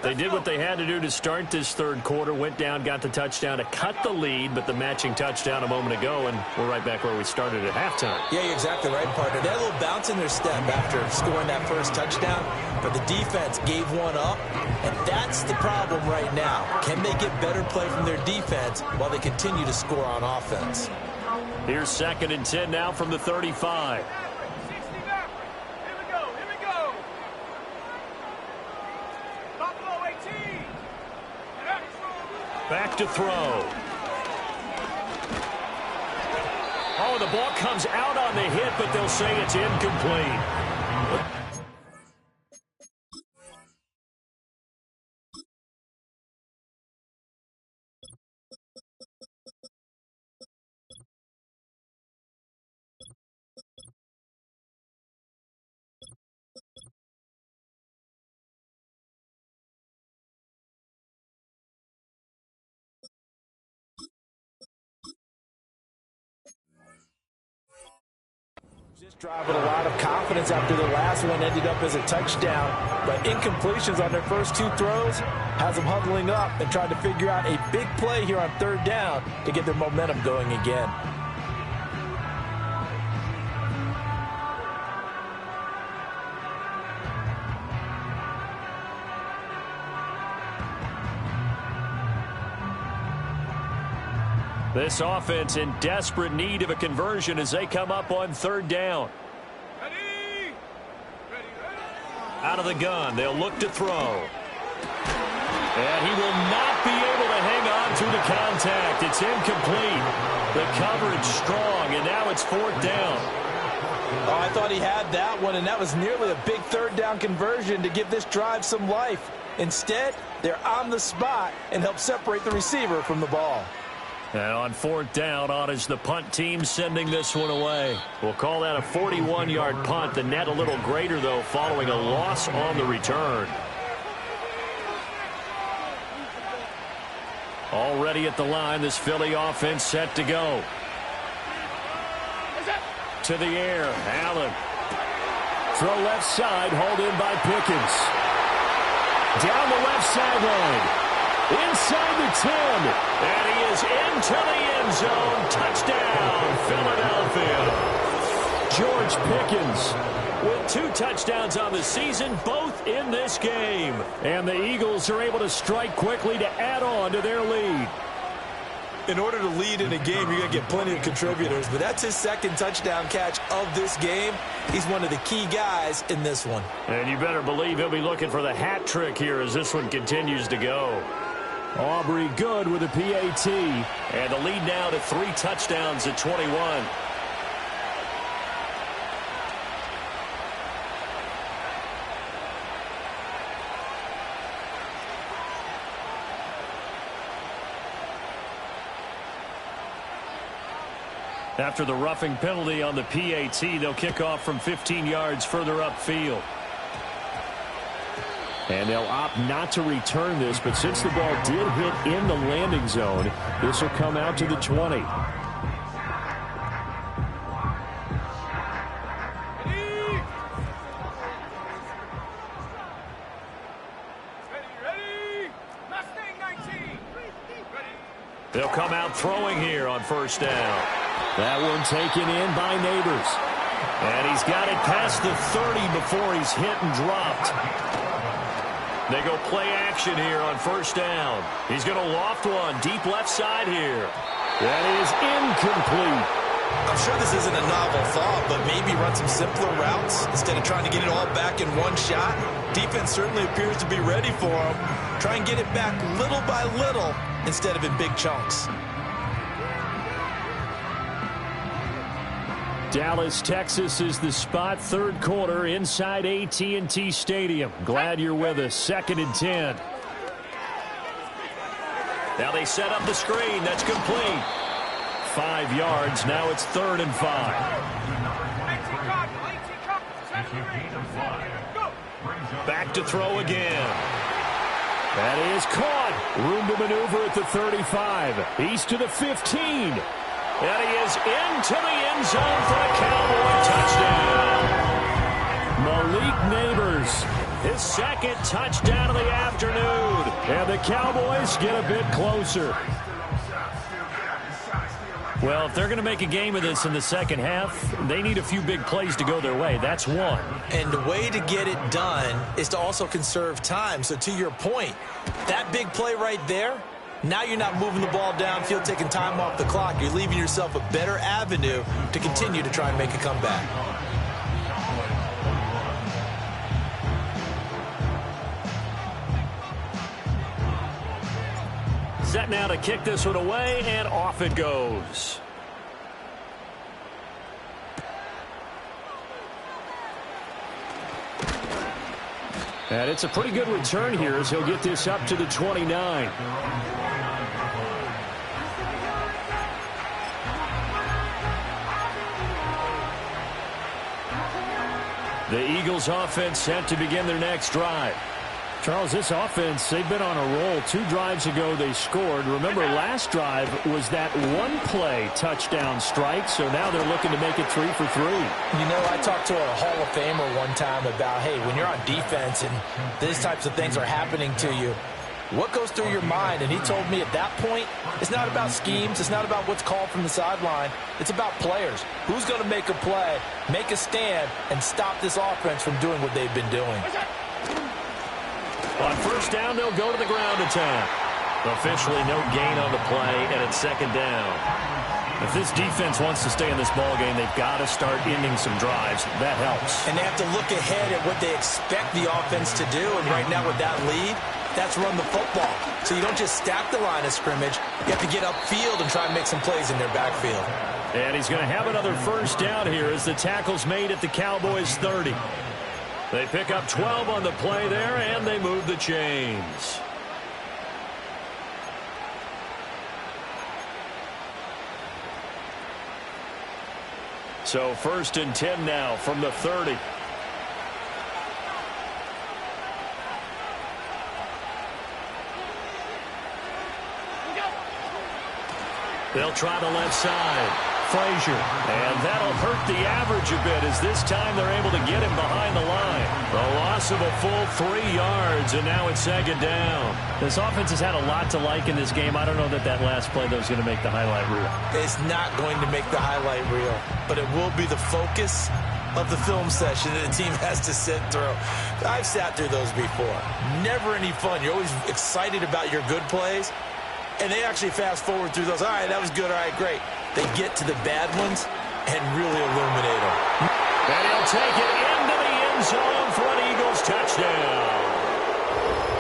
They did what they had to do to start this third quarter. Went down, got the touchdown to cut the lead, but the matching touchdown a moment ago, and we're right back where we started at halftime. Yeah, you're exactly right, partner. They had a little bounce in their step after scoring that first touchdown, but the defense gave one up, and that's the problem right now. Can they get better play from their defense while they continue to score on offense? Here's second and 10 now from the 35. Back to throw. Oh, The ball comes out on the hit, but they'll say it's incomplete. Just driving a lot of confidence after the last one ended up as a touchdown. But incompletions on their first two throws has them huddling up and trying to figure out a big play here on third down to get their momentum going again. This offense in desperate need of a conversion as they come up on third down. Ready? Out of the gun, they'll look to throw. And he will not be able to hang on to the contact. It's incomplete. The coverage strong, and now it's fourth down. Oh, I thought he had that one, and that was nearly a big third down conversion to give this drive some life. Instead, they're on the spot and help separate the receiver from the ball. And on fourth down, on is the punt team sending this one away. We'll call that a 41-yard punt. The net a little greater, though, following a loss on the return. Already at the line, this Philly offense set to go. To the air, Allen. Throw left side, hauled in by Pickens. Down the left sideline. Inside the 10. And he is into the end zone. Touchdown, Philadelphia. George Pickens with 2 touchdowns on the season, both in this game. And the Eagles are able to strike quickly to add on to their lead. In order to lead in a game, you're going to get plenty of contributors, but that's his second touchdown catch of this game. He's one of the key guys in this one. And you better believe he'll be looking for the hat trick here as this one continues to go. Aubrey good with a PAT. And the lead now to 3 touchdowns at 21. After the roughing penalty on the PAT, they'll kick off from 15 yards further upfield. And they'll opt not to return this, but since the ball did hit in the landing zone, this will come out to the 20. Ready? Mustang 19. Ready? They'll come out throwing here on first down. That one taken in by Neighbors. And he's got it past the 30 before he's hit and dropped. They go play action here on first down. He's going to loft one deep left side here. That is incomplete. I'm sure this isn't a novel thought, but maybe run some simpler routes instead of trying to get it all back in one shot. Defense certainly appears to be ready for him. Try and get it back little by little instead of in big chunks. Dallas, Texas is the spot. Third quarter inside AT&T Stadium. Glad you're with us. 2nd and 10. Now they set up the screen. That's complete. 5 yards. Now it's 3rd and 5. Back to throw again. That is caught. Room to maneuver at the 35. East to the 15. And he is into the end zone for a Cowboy touchdown. Malik Neighbors, his 2nd touchdown of the afternoon. And the Cowboys get a bit closer. Well, if they're going to make a game of this in the second half, they need a few big plays to go their way. That's one. And the way to get it done is to also conserve time. So to your point, that big play right there, now you're not moving the ball downfield, taking time off the clock. You're leaving yourself a better avenue to continue to try and make a comeback. Set now to kick this one away, and off it goes. And it's a pretty good return here as he'll get this up to the 29. The Eagles offense set to begin their next drive. Charles, this offense, they've been on a roll. 2 drives ago they scored. Remember, last drive was that one-play touchdown strike, so now they're looking to make it 3 for 3. You know, I talked to a Hall of Famer one time about, hey, when you're on defense and these types of things are happening to you, what goes through your mind? And he told me at that point, it's not about schemes. It's not about what's called from the sideline. It's about players. Who's going to make a play, make a stand, and stop this offense from doing what they've been doing? On first down, they'll go to the ground attack. Officially no gain on the play, and it's second down. If this defense wants to stay in this ballgame, they've got to start ending some drives. That helps. And they have to look ahead at what they expect the offense to do. And right now with that lead, that's run the football. So you don't just stack the line of scrimmage. You have to get upfield and try and make some plays in their backfield. And he's going to have another first down here as the tackle's made at the Cowboys' 30. They pick up 12 on the play there, and they move the chains. So first and 10 now from the 30. They'll try the left side. Frazier. And that'll hurt the average a bit as this time they're able to get him behind the line. The loss of a full 3 yards, and now it's second down. This offense has had a lot to like in this game. I don't know that last play, though, is going to make the highlight reel. It's not going to make the highlight reel, but it will be the focus of the film session that the team has to sit through. I've sat through those before. Never any fun. You're always excited about your good plays, and they actually fast forward through those. All right, that was good. All right, great. They get to the bad ones and really illuminate them. And he'll take it into the end zone for an Eagles touchdown.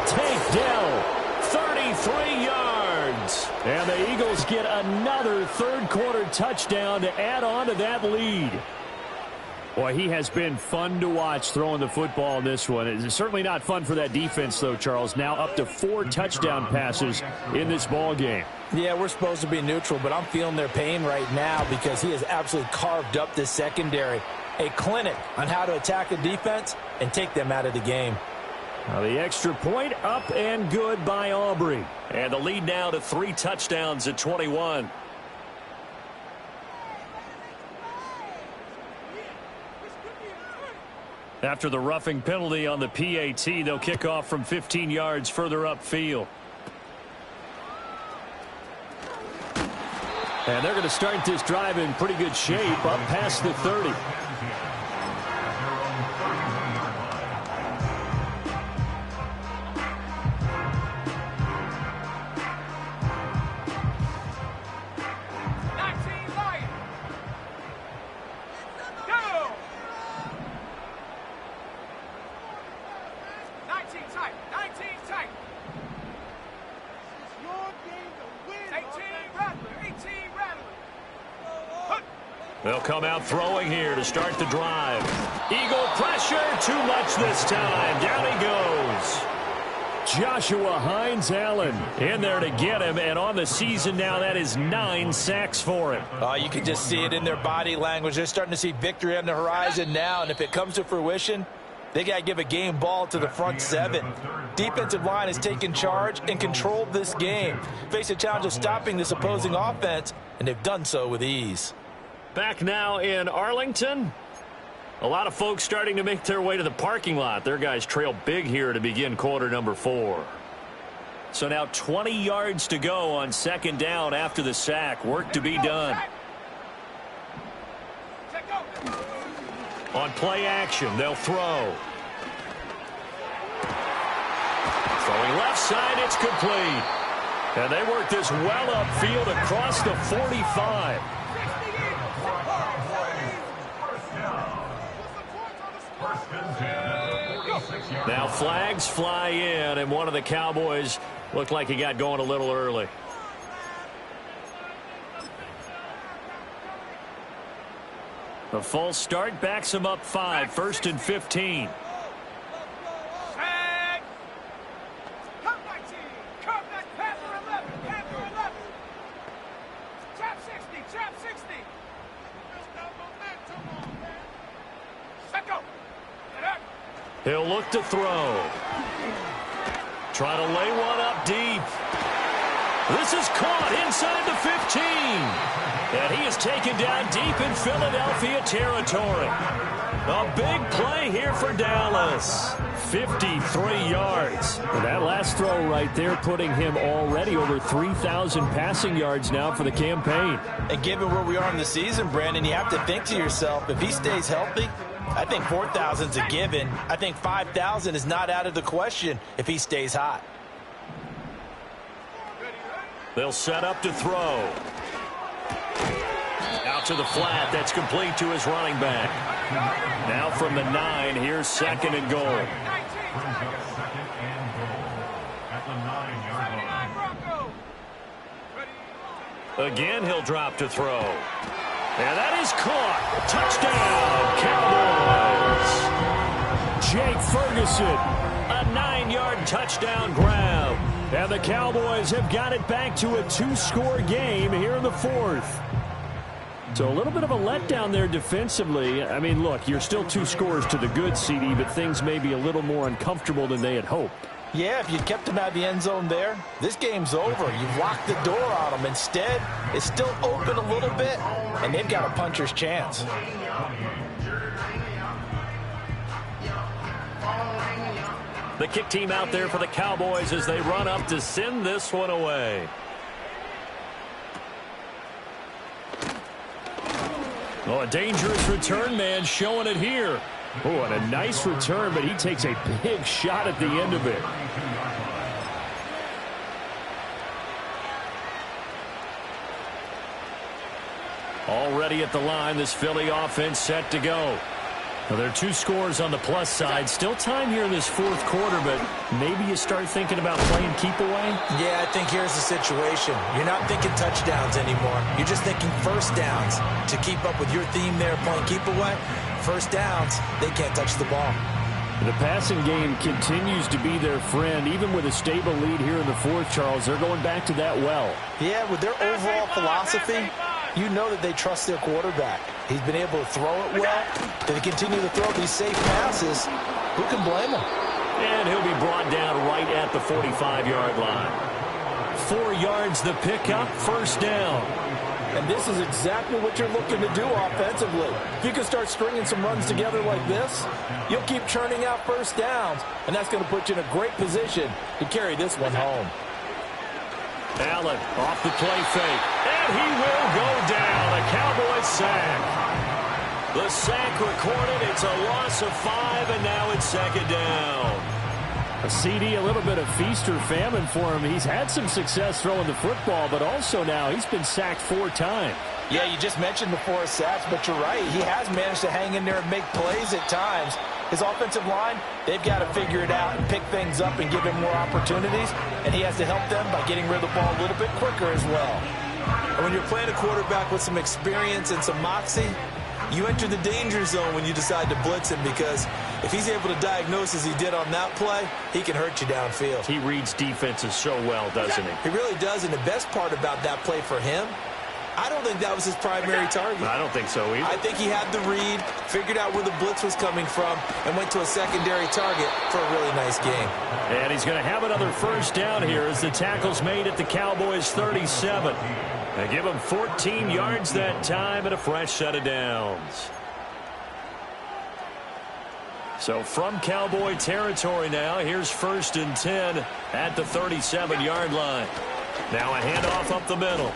Takedown, 33 yards. And the Eagles get another third-quarter touchdown to add on to that lead. Boy, he has been fun to watch throwing the football in this one. It's certainly not fun for that defense, though, Charles. Now up to 4 touchdown passes in this ball game. Yeah, we're supposed to be neutral, but I'm feeling their pain right now because he has absolutely carved up this secondary. A clinic on how to attack a defense and take them out of the game. Now the extra point up and good by Aubrey. And the lead now to 3 touchdowns at 21. After the roughing penalty on the PAT, they'll kick off from 15 yards further upfield. And they're going to start this drive in pretty good shape up past the 30. They'll come out throwing here to start the drive. Eagle pressure, too much this time. Down he goes. Joshua Hines-Allen in there to get him, and on the season now, that is 9 sacks for him. You can just see it in their body language. They're starting to see victory on the horizon now, and if it comes to fruition, they got to give a game ball to the front 7. Defensive line has taken charge and controlled this game. Face a challenge of stopping this opposing offense, and they've done so with ease. Back now in Arlington. A lot of folks starting to make their way to the parking lot. Their guys trail big here to begin quarter number 4. So now 20 yards to go on second down after the sack. Work to be done. On play action, they'll throw. Throwing left side, it's complete. And they work this well upfield across the 45. Now flags fly in, and one of the Cowboys looked like he got going a little early. The false start backs him up 5, first and 15. He'll look to throw. Try to lay one up deep. This is caught inside the 15. And he is taken down deep in Philadelphia territory. A big play here for Dallas. 53 yards. And that last throw right there putting him already over 3,000 passing yards now for the campaign. And given where we are in the season, Brandon, you have to think to yourself, if he stays healthy, I think 4,000 is a given. I think 5,000 is not out of the question if he stays hot. They'll set up to throw. Out to the flat. That's complete to his running back. Now from the 9, here's 2nd and goal. Again, he'll drop to throw. And that is caught. Touchdown, Cowboys. Jake Ferguson. A 9-yard touchdown grab. And the Cowboys have got it back to a 2-score game here in the 4th. So a little bit of a letdown there defensively. I mean, look, you're still 2 scores to the good, CD, but things may be a little more uncomfortable than they had hoped. Yeah, if you kept him out of the end zone there, this game's over. You've locked the door on him. Instead, it's still open a little bit, and they've got a puncher's chance. The kick team out there for the Cowboys as they run up to send this one away. Oh, a dangerous return man showing it here. Oh, and a nice return, but he takes a big shot at the end of it. Already at the line, this Philly offense set to go. Well, there are 2 scores on the plus side. Still time here in this 4th quarter, but maybe you start thinking about playing keep away? Yeah, I think here's the situation. You're not thinking touchdowns anymore. You're just thinking first downs. To keep up with your theme there, playing keep away, first downs, they can't touch the ball. The passing game continues to be their friend. Even with a stable lead here in the 4th, Charles, they're going back to that well. Yeah, with their overall philosophy, you know that they trust their quarterback. He's been able to throw it well. They continue to throw these safe passes. Who can blame him? And he'll be brought down right at the 45-yard line. 4 yards the pickup, first down. And this is exactly what you're looking to do offensively. If you can start stringing some runs together like this, you'll keep churning out first downs, and that's going to put you in a great position to carry this one home. Allen off the play fake. And he will go down. A Cowboys sack. The sack recorded. It's a loss of 5, and now it's 2nd down. A CD, a little bit of feast or famine for him. He's had some success throwing the football, but also now he's been sacked 4 times. Yeah, you just mentioned the 4 sacks, but you're right. He has managed to hang in there and make plays at times. His offensive line, they've got to figure it out and pick things up and give him more opportunities, and he has to help them by getting rid of the ball a little bit quicker as well. And when you're playing a quarterback with some experience and some moxie, you enter the danger zone when you decide to blitz him, because if he's able to diagnose as he did on that play, he can hurt you downfield. He reads defenses so well, doesn't he? He really does, and the best part about that play for him, I don't think that was his primary target. I don't think so either. I think he had the read, figured out where the blitz was coming from, and went to a secondary target for a really nice game. And he's going to have another first down here as the tackle's made at the Cowboys 37. They give him 14 yards that time and a fresh set of downs. So from Cowboy territory now, here's 1st and 10 at the 37-yard line. Now a handoff up the middle.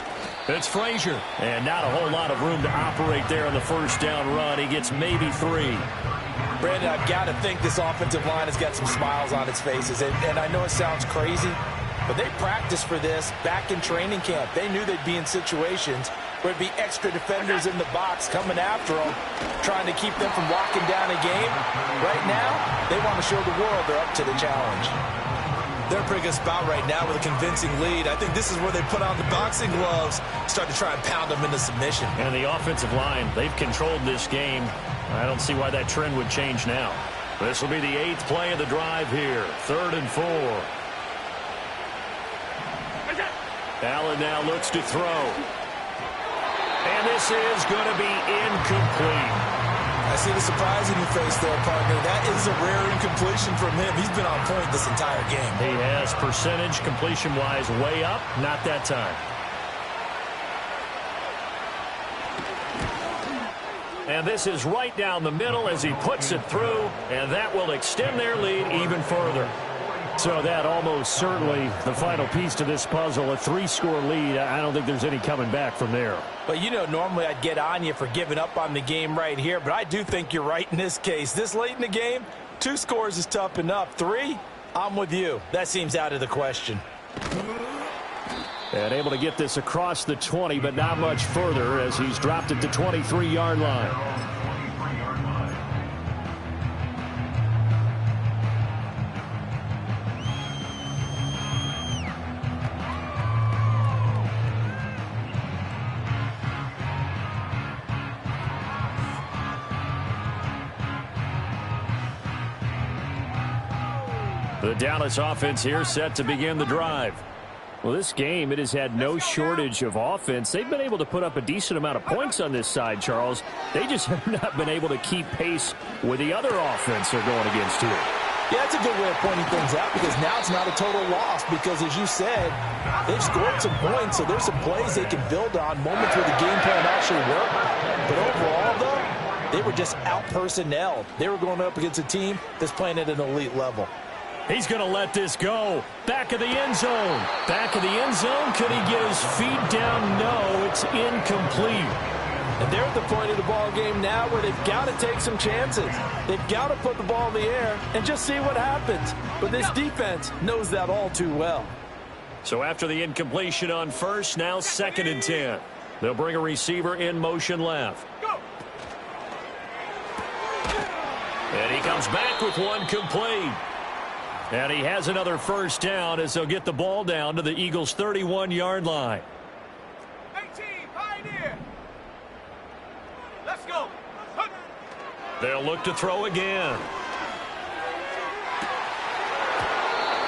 It's Frazier, and not a whole lot of room to operate there on the first down run. He gets maybe 3. Brandon, I've got to think this offensive line has got some smiles on its faces, and I know it sounds crazy, but they practiced for this back in training camp. They knew they'd be in situations where it'd be extra defenders in the box coming after them, trying to keep them from locking down a game. Right now, they want to show the world they're up to the challenge. They're a pretty good spot right now with a convincing lead. I think this is where they put on the boxing gloves, start to try and pound them into submission. And the offensive line, they've controlled this game. I don't see why that trend would change now. This will be the 8th play of the drive here. 3rd and 4. Allen now looks to throw. And this is going to be incomplete. I see the surprise in your face there, partner. That is a rare incompletion from him. He's been on point this entire game. He has percentage completion-wise way up. Not that time. And this is right down the middle as he puts it through, and that will extend their lead even further. So that almost certainly the final piece to this puzzle, a 3-score lead. I don't think there's any coming back from there. But, you know, normally I'd get on you for giving up on the game right here, but I do think you're right in this case. This late in the game, 2 scores is tough enough. 3, I'm with you. That seems out of the question. And able to get this across the 20, but not much further as he's dropped it to 23-yard line. The Dallas offense here set to begin the drive. Well, this game, it has had no shortage of offense. They've been able to put up a decent amount of points on this side, Charles. They just have not been able to keep pace with the other offense they're going against here. Yeah, that's a good way of pointing things out because now it's not a total loss because, as you said, they've scored some points, so there's some plays they can build on, moments where the game plan actually worked. But overall, though, they were just out-personnelled. They were going up against a team that's playing at an elite level. He's going to let this go. Back of the end zone. Back of the end zone. Could he get his feet down? No, it's incomplete. And they're at the point of the ball game now where they've got to take some chances. They've got to put the ball in the air and just see what happens. But this defense knows that all too well. So after the incompletion on first, now 2nd and 10. They'll bring a receiver in motion left. And he comes back with one complete. And he has another first down as they'll get the ball down to the Eagles' 31-yard line. 18, Pioneer. Let's go. They'll look to throw again.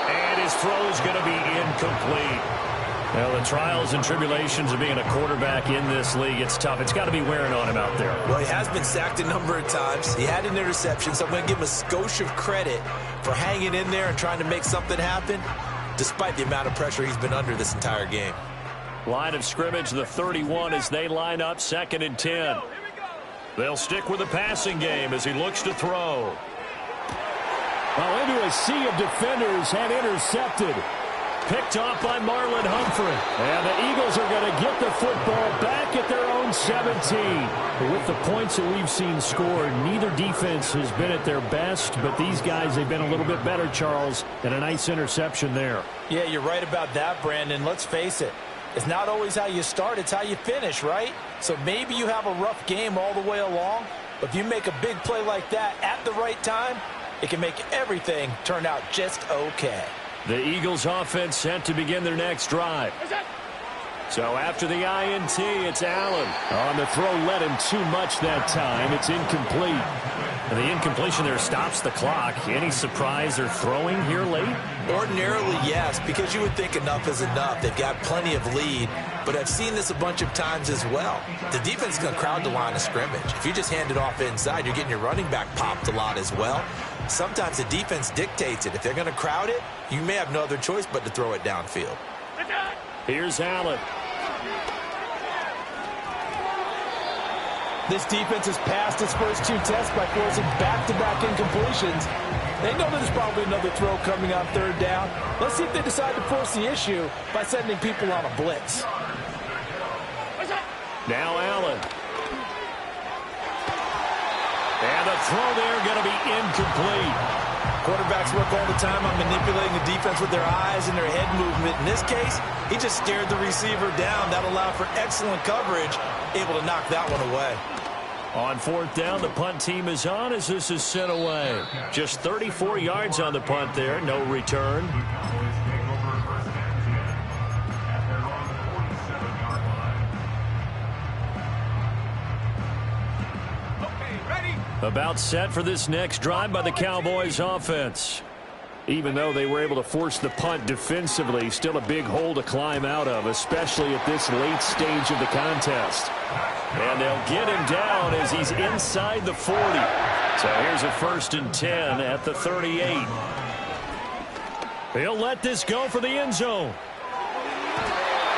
And his throw is going to be incomplete. Well, the trials and tribulations of being a quarterback in this league, it's tough. It's got to be wearing on him out there. Well, he has been sacked a number of times. He had an interception, so I'm going to give him a skosh of credit for hanging in there and trying to make something happen, despite the amount of pressure he's been under this entire game. Line of scrimmage, the 31 as they line up, 2nd and 10. They'll stick with the passing game as he looks to throw. Well, into a sea of defenders and intercepted. Picked off by Marlon Humphrey. And the Eagles are going to get the football back at their own 17. With the points that we've seen scored, neither defense has been at their best, but these guys, they've been a little bit better, Charles, and a nice interception there. Yeah, you're right about that, Brandon. Let's face it. It's not always how you start, it's how you finish, right? So maybe you have a rough game all the way along, but if you make a big play like that at the right time, it can make everything turn out just okay. The Eagles offense set to begin their next drive. So after the INT, it's Allen. On the throw, led him too much that time. It's incomplete. And the incompletion there stops the clock. Any surprise they're throwing here late? Ordinarily, yes, because you would think enough is enough. They've got plenty of lead, but I've seen this a bunch of times as well. The defense is going to crowd the line of scrimmage. If you just hand it off inside, you're getting your running back popped a lot as well. Sometimes the defense dictates it. If they're going to crowd it, you may have no other choice but to throw it downfield. Here's Allen. This defense has passed its first 2 tests by forcing back-to-back incompletions. They know there's probably another throw coming on 3rd down. Let's see if they decide to force the issue by sending people on a blitz. Now Allen. And the throw there going to be incomplete. Quarterbacks work all the time on manipulating the defense with their eyes and their head movement. In this case, he just stared the receiver down. That allowed for excellent coverage, able to knock that one away. On 4th down, the punt team is on as this is sent away. Just 34 yards on the punt there, no return. About set for this next drive by the Cowboys offense. Even though they were able to force the punt defensively, still a big hole to climb out of, especially at this late stage of the contest. And they'll get him down as he's inside the 40. So here's a 1st and 10 at the 38. He'll let this go for the end zone.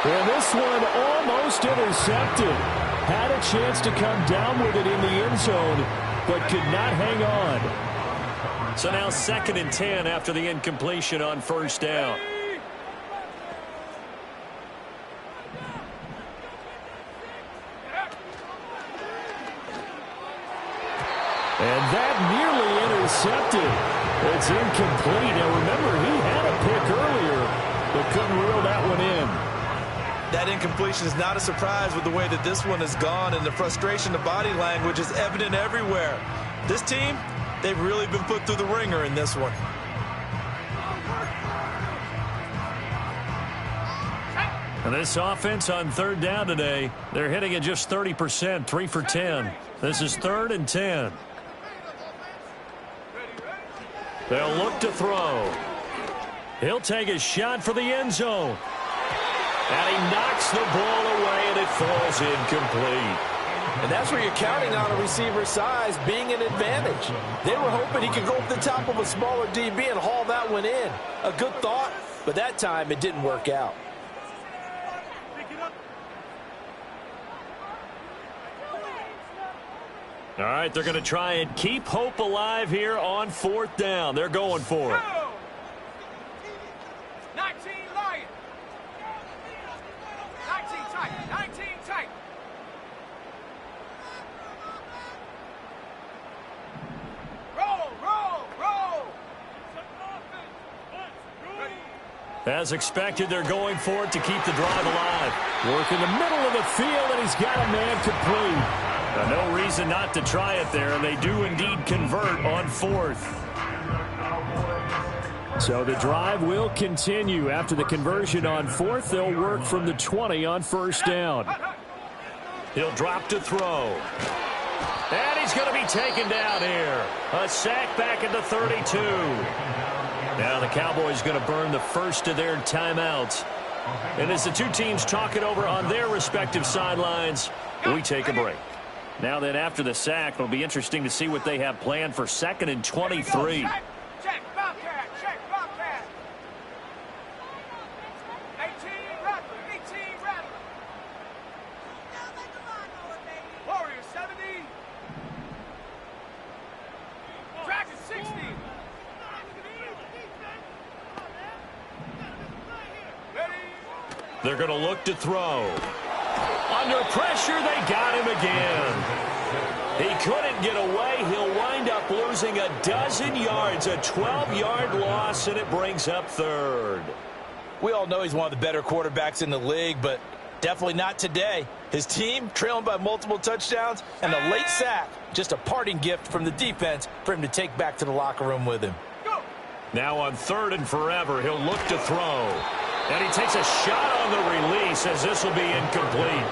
And this one almost intercepted. Had a chance to come down with it in the end zone, but could not hang on. So now 2nd and 10 after the incompletion on 1st down. And that nearly intercepted. It's incomplete. Now remember, he had a pick earlier, but couldn't reel that one in. That incompletion is not a surprise with the way that this one has gone, and the frustration, the body language is evident everywhere. This team, they've really been put through the ringer in this one. And this offense on 3rd down today, they're hitting at just 30%, 3 for 10. This is 3rd and 10. They'll look to throw. He'll take a shot for the end zone. And he knocks the ball away, and it falls incomplete. And that's where you're counting on a receiver's size being an advantage. They were hoping he could go up the top of a smaller DB and haul that one in. A good thought, but that time it didn't work out. All right, they're going to try and keep hope alive here on 4th down. They're going for it. 19 Lions. 19 tight. 19 tight. Roll, roll, roll. As expected, they're going for it to keep the drive alive. Work in the middle of the field, and he's got a man complete. No reason not to try it there, and they do indeed convert on 4th. So the drive will continue. After the conversion on 4th, they'll work from the 20 on 1st down. He'll drop to throw. And he's going to be taken down here. A sack back at the 32. Now the Cowboys going to burn the first of their timeouts. And as the two teams talk it over on their respective sidelines, we take a break. Now then, after the sack, it'll be interesting to see what they have planned for 2nd and 23. Check, Bobcat, check, Bobcat. 18 Rattler, 18 Rattler. Warrior 70. Dragon 60. Ready? They're going to look to throw. Under pressure, they got him again. He couldn't get away. He'll wind up losing a dozen yards, a 12-yard loss, and it brings up 3rd. We all know he's one of the better quarterbacks in the league, but definitely not today. His team trailing by multiple touchdowns, and a late sack, just a parting gift from the defense for him to take back to the locker room with him. Go. Now on 3rd and forever, he'll look to throw. And he takes a shot on the release as this will be incomplete.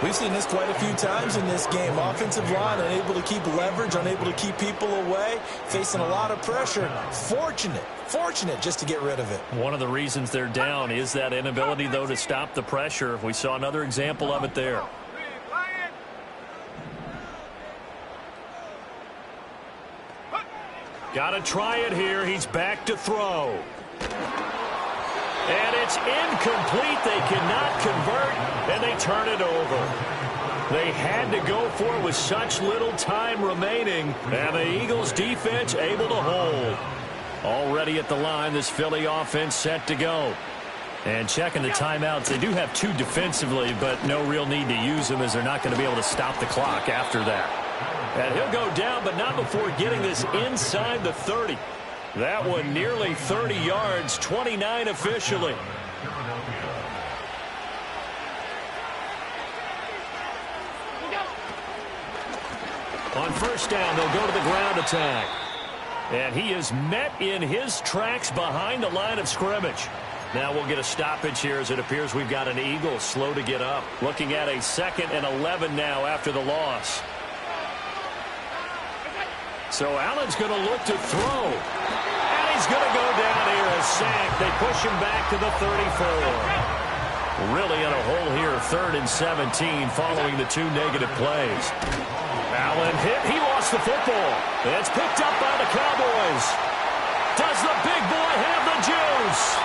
We've seen this quite a few times in this game. Offensive line unable to keep leverage, unable to keep people away, facing a lot of pressure. Fortunate just to get rid of it. One of the reasons they're down is that inability, though, to stop the pressure. We saw another example of it there. Big Lion. Got to try it here. He's back to throw. And it's incomplete. They cannot convert, and they turn it over. They had to go for it with such little time remaining, and the Eagles' defense able to hold. Already at the line, this Philly offense set to go. And checking the timeouts, they do have 2 defensively, but no real need to use them as they're not going to be able to stop the clock after that. And he'll go down, but not before getting this inside the 30. That one nearly 30 yards, 29 officially. On 1st down, they'll go to the ground attack. And he is met in his tracks behind the line of scrimmage. Now we'll get a stoppage here as it appears we've got an Eagle slow to get up. Looking at a 2nd and 11 now after the loss. So Allen's going to look to throw. And he's he's going to go down here as sacked. They push him back to the 34. Really in a hole here, 3rd and 17 following the 2 negative plays. Allen hit. He lost the football. It's picked up by the Cowboys. Does the big boy have the juice?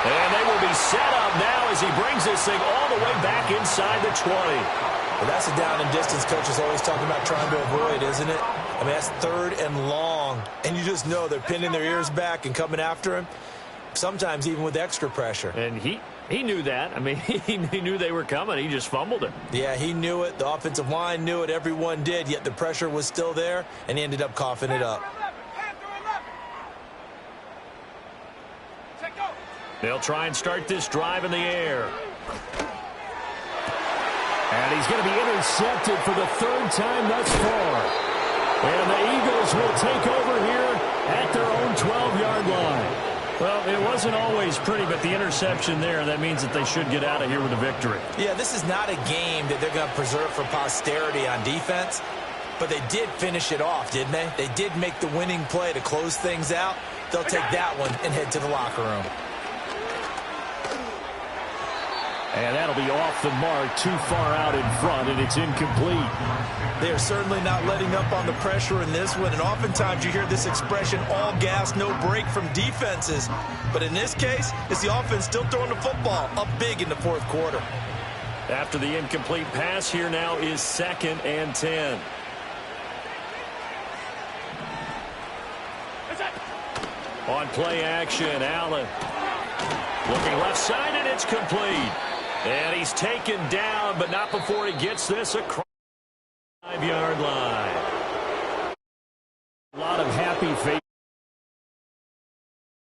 And they will be set up now as he brings this thing all the way back inside the 20. Well, that's a down and distance coach is always talking about trying to avoid, isn't it? I mean, that's 3rd and long. And you just know they're pinning their ears back and coming after him, sometimes even with extra pressure. And he knew that. I mean, he knew they were coming. He just fumbled it. Yeah, he knew it. The offensive line knew it. Everyone did, yet the pressure was still there, and he ended up coughing it up. They'll try and start this drive in the air. And he's going to be intercepted for the 3rd time thus far. And the Eagles will take over here at their own 12-yard line. Well, it wasn't always pretty, but the interception there, that means that they should get out of here with a victory. Yeah, this is not a game that they're going to preserve for posterity on defense, but they did finish it off, didn't they? They did make the winning play to close things out. They'll take that one and head to the locker room. And that'll be off the mark, too far out in front, and it's incomplete. They are certainly not letting up on the pressure in this one, and oftentimes you hear this expression, all gas, no break from defenses. But in this case, it's the offense still throwing the football up big in the 4th quarter. After the incomplete pass, here now is 2nd and 10. On play action, Allen. Looking left side, and it's complete. And he's taken down, but not before he gets this across the 5-yard line.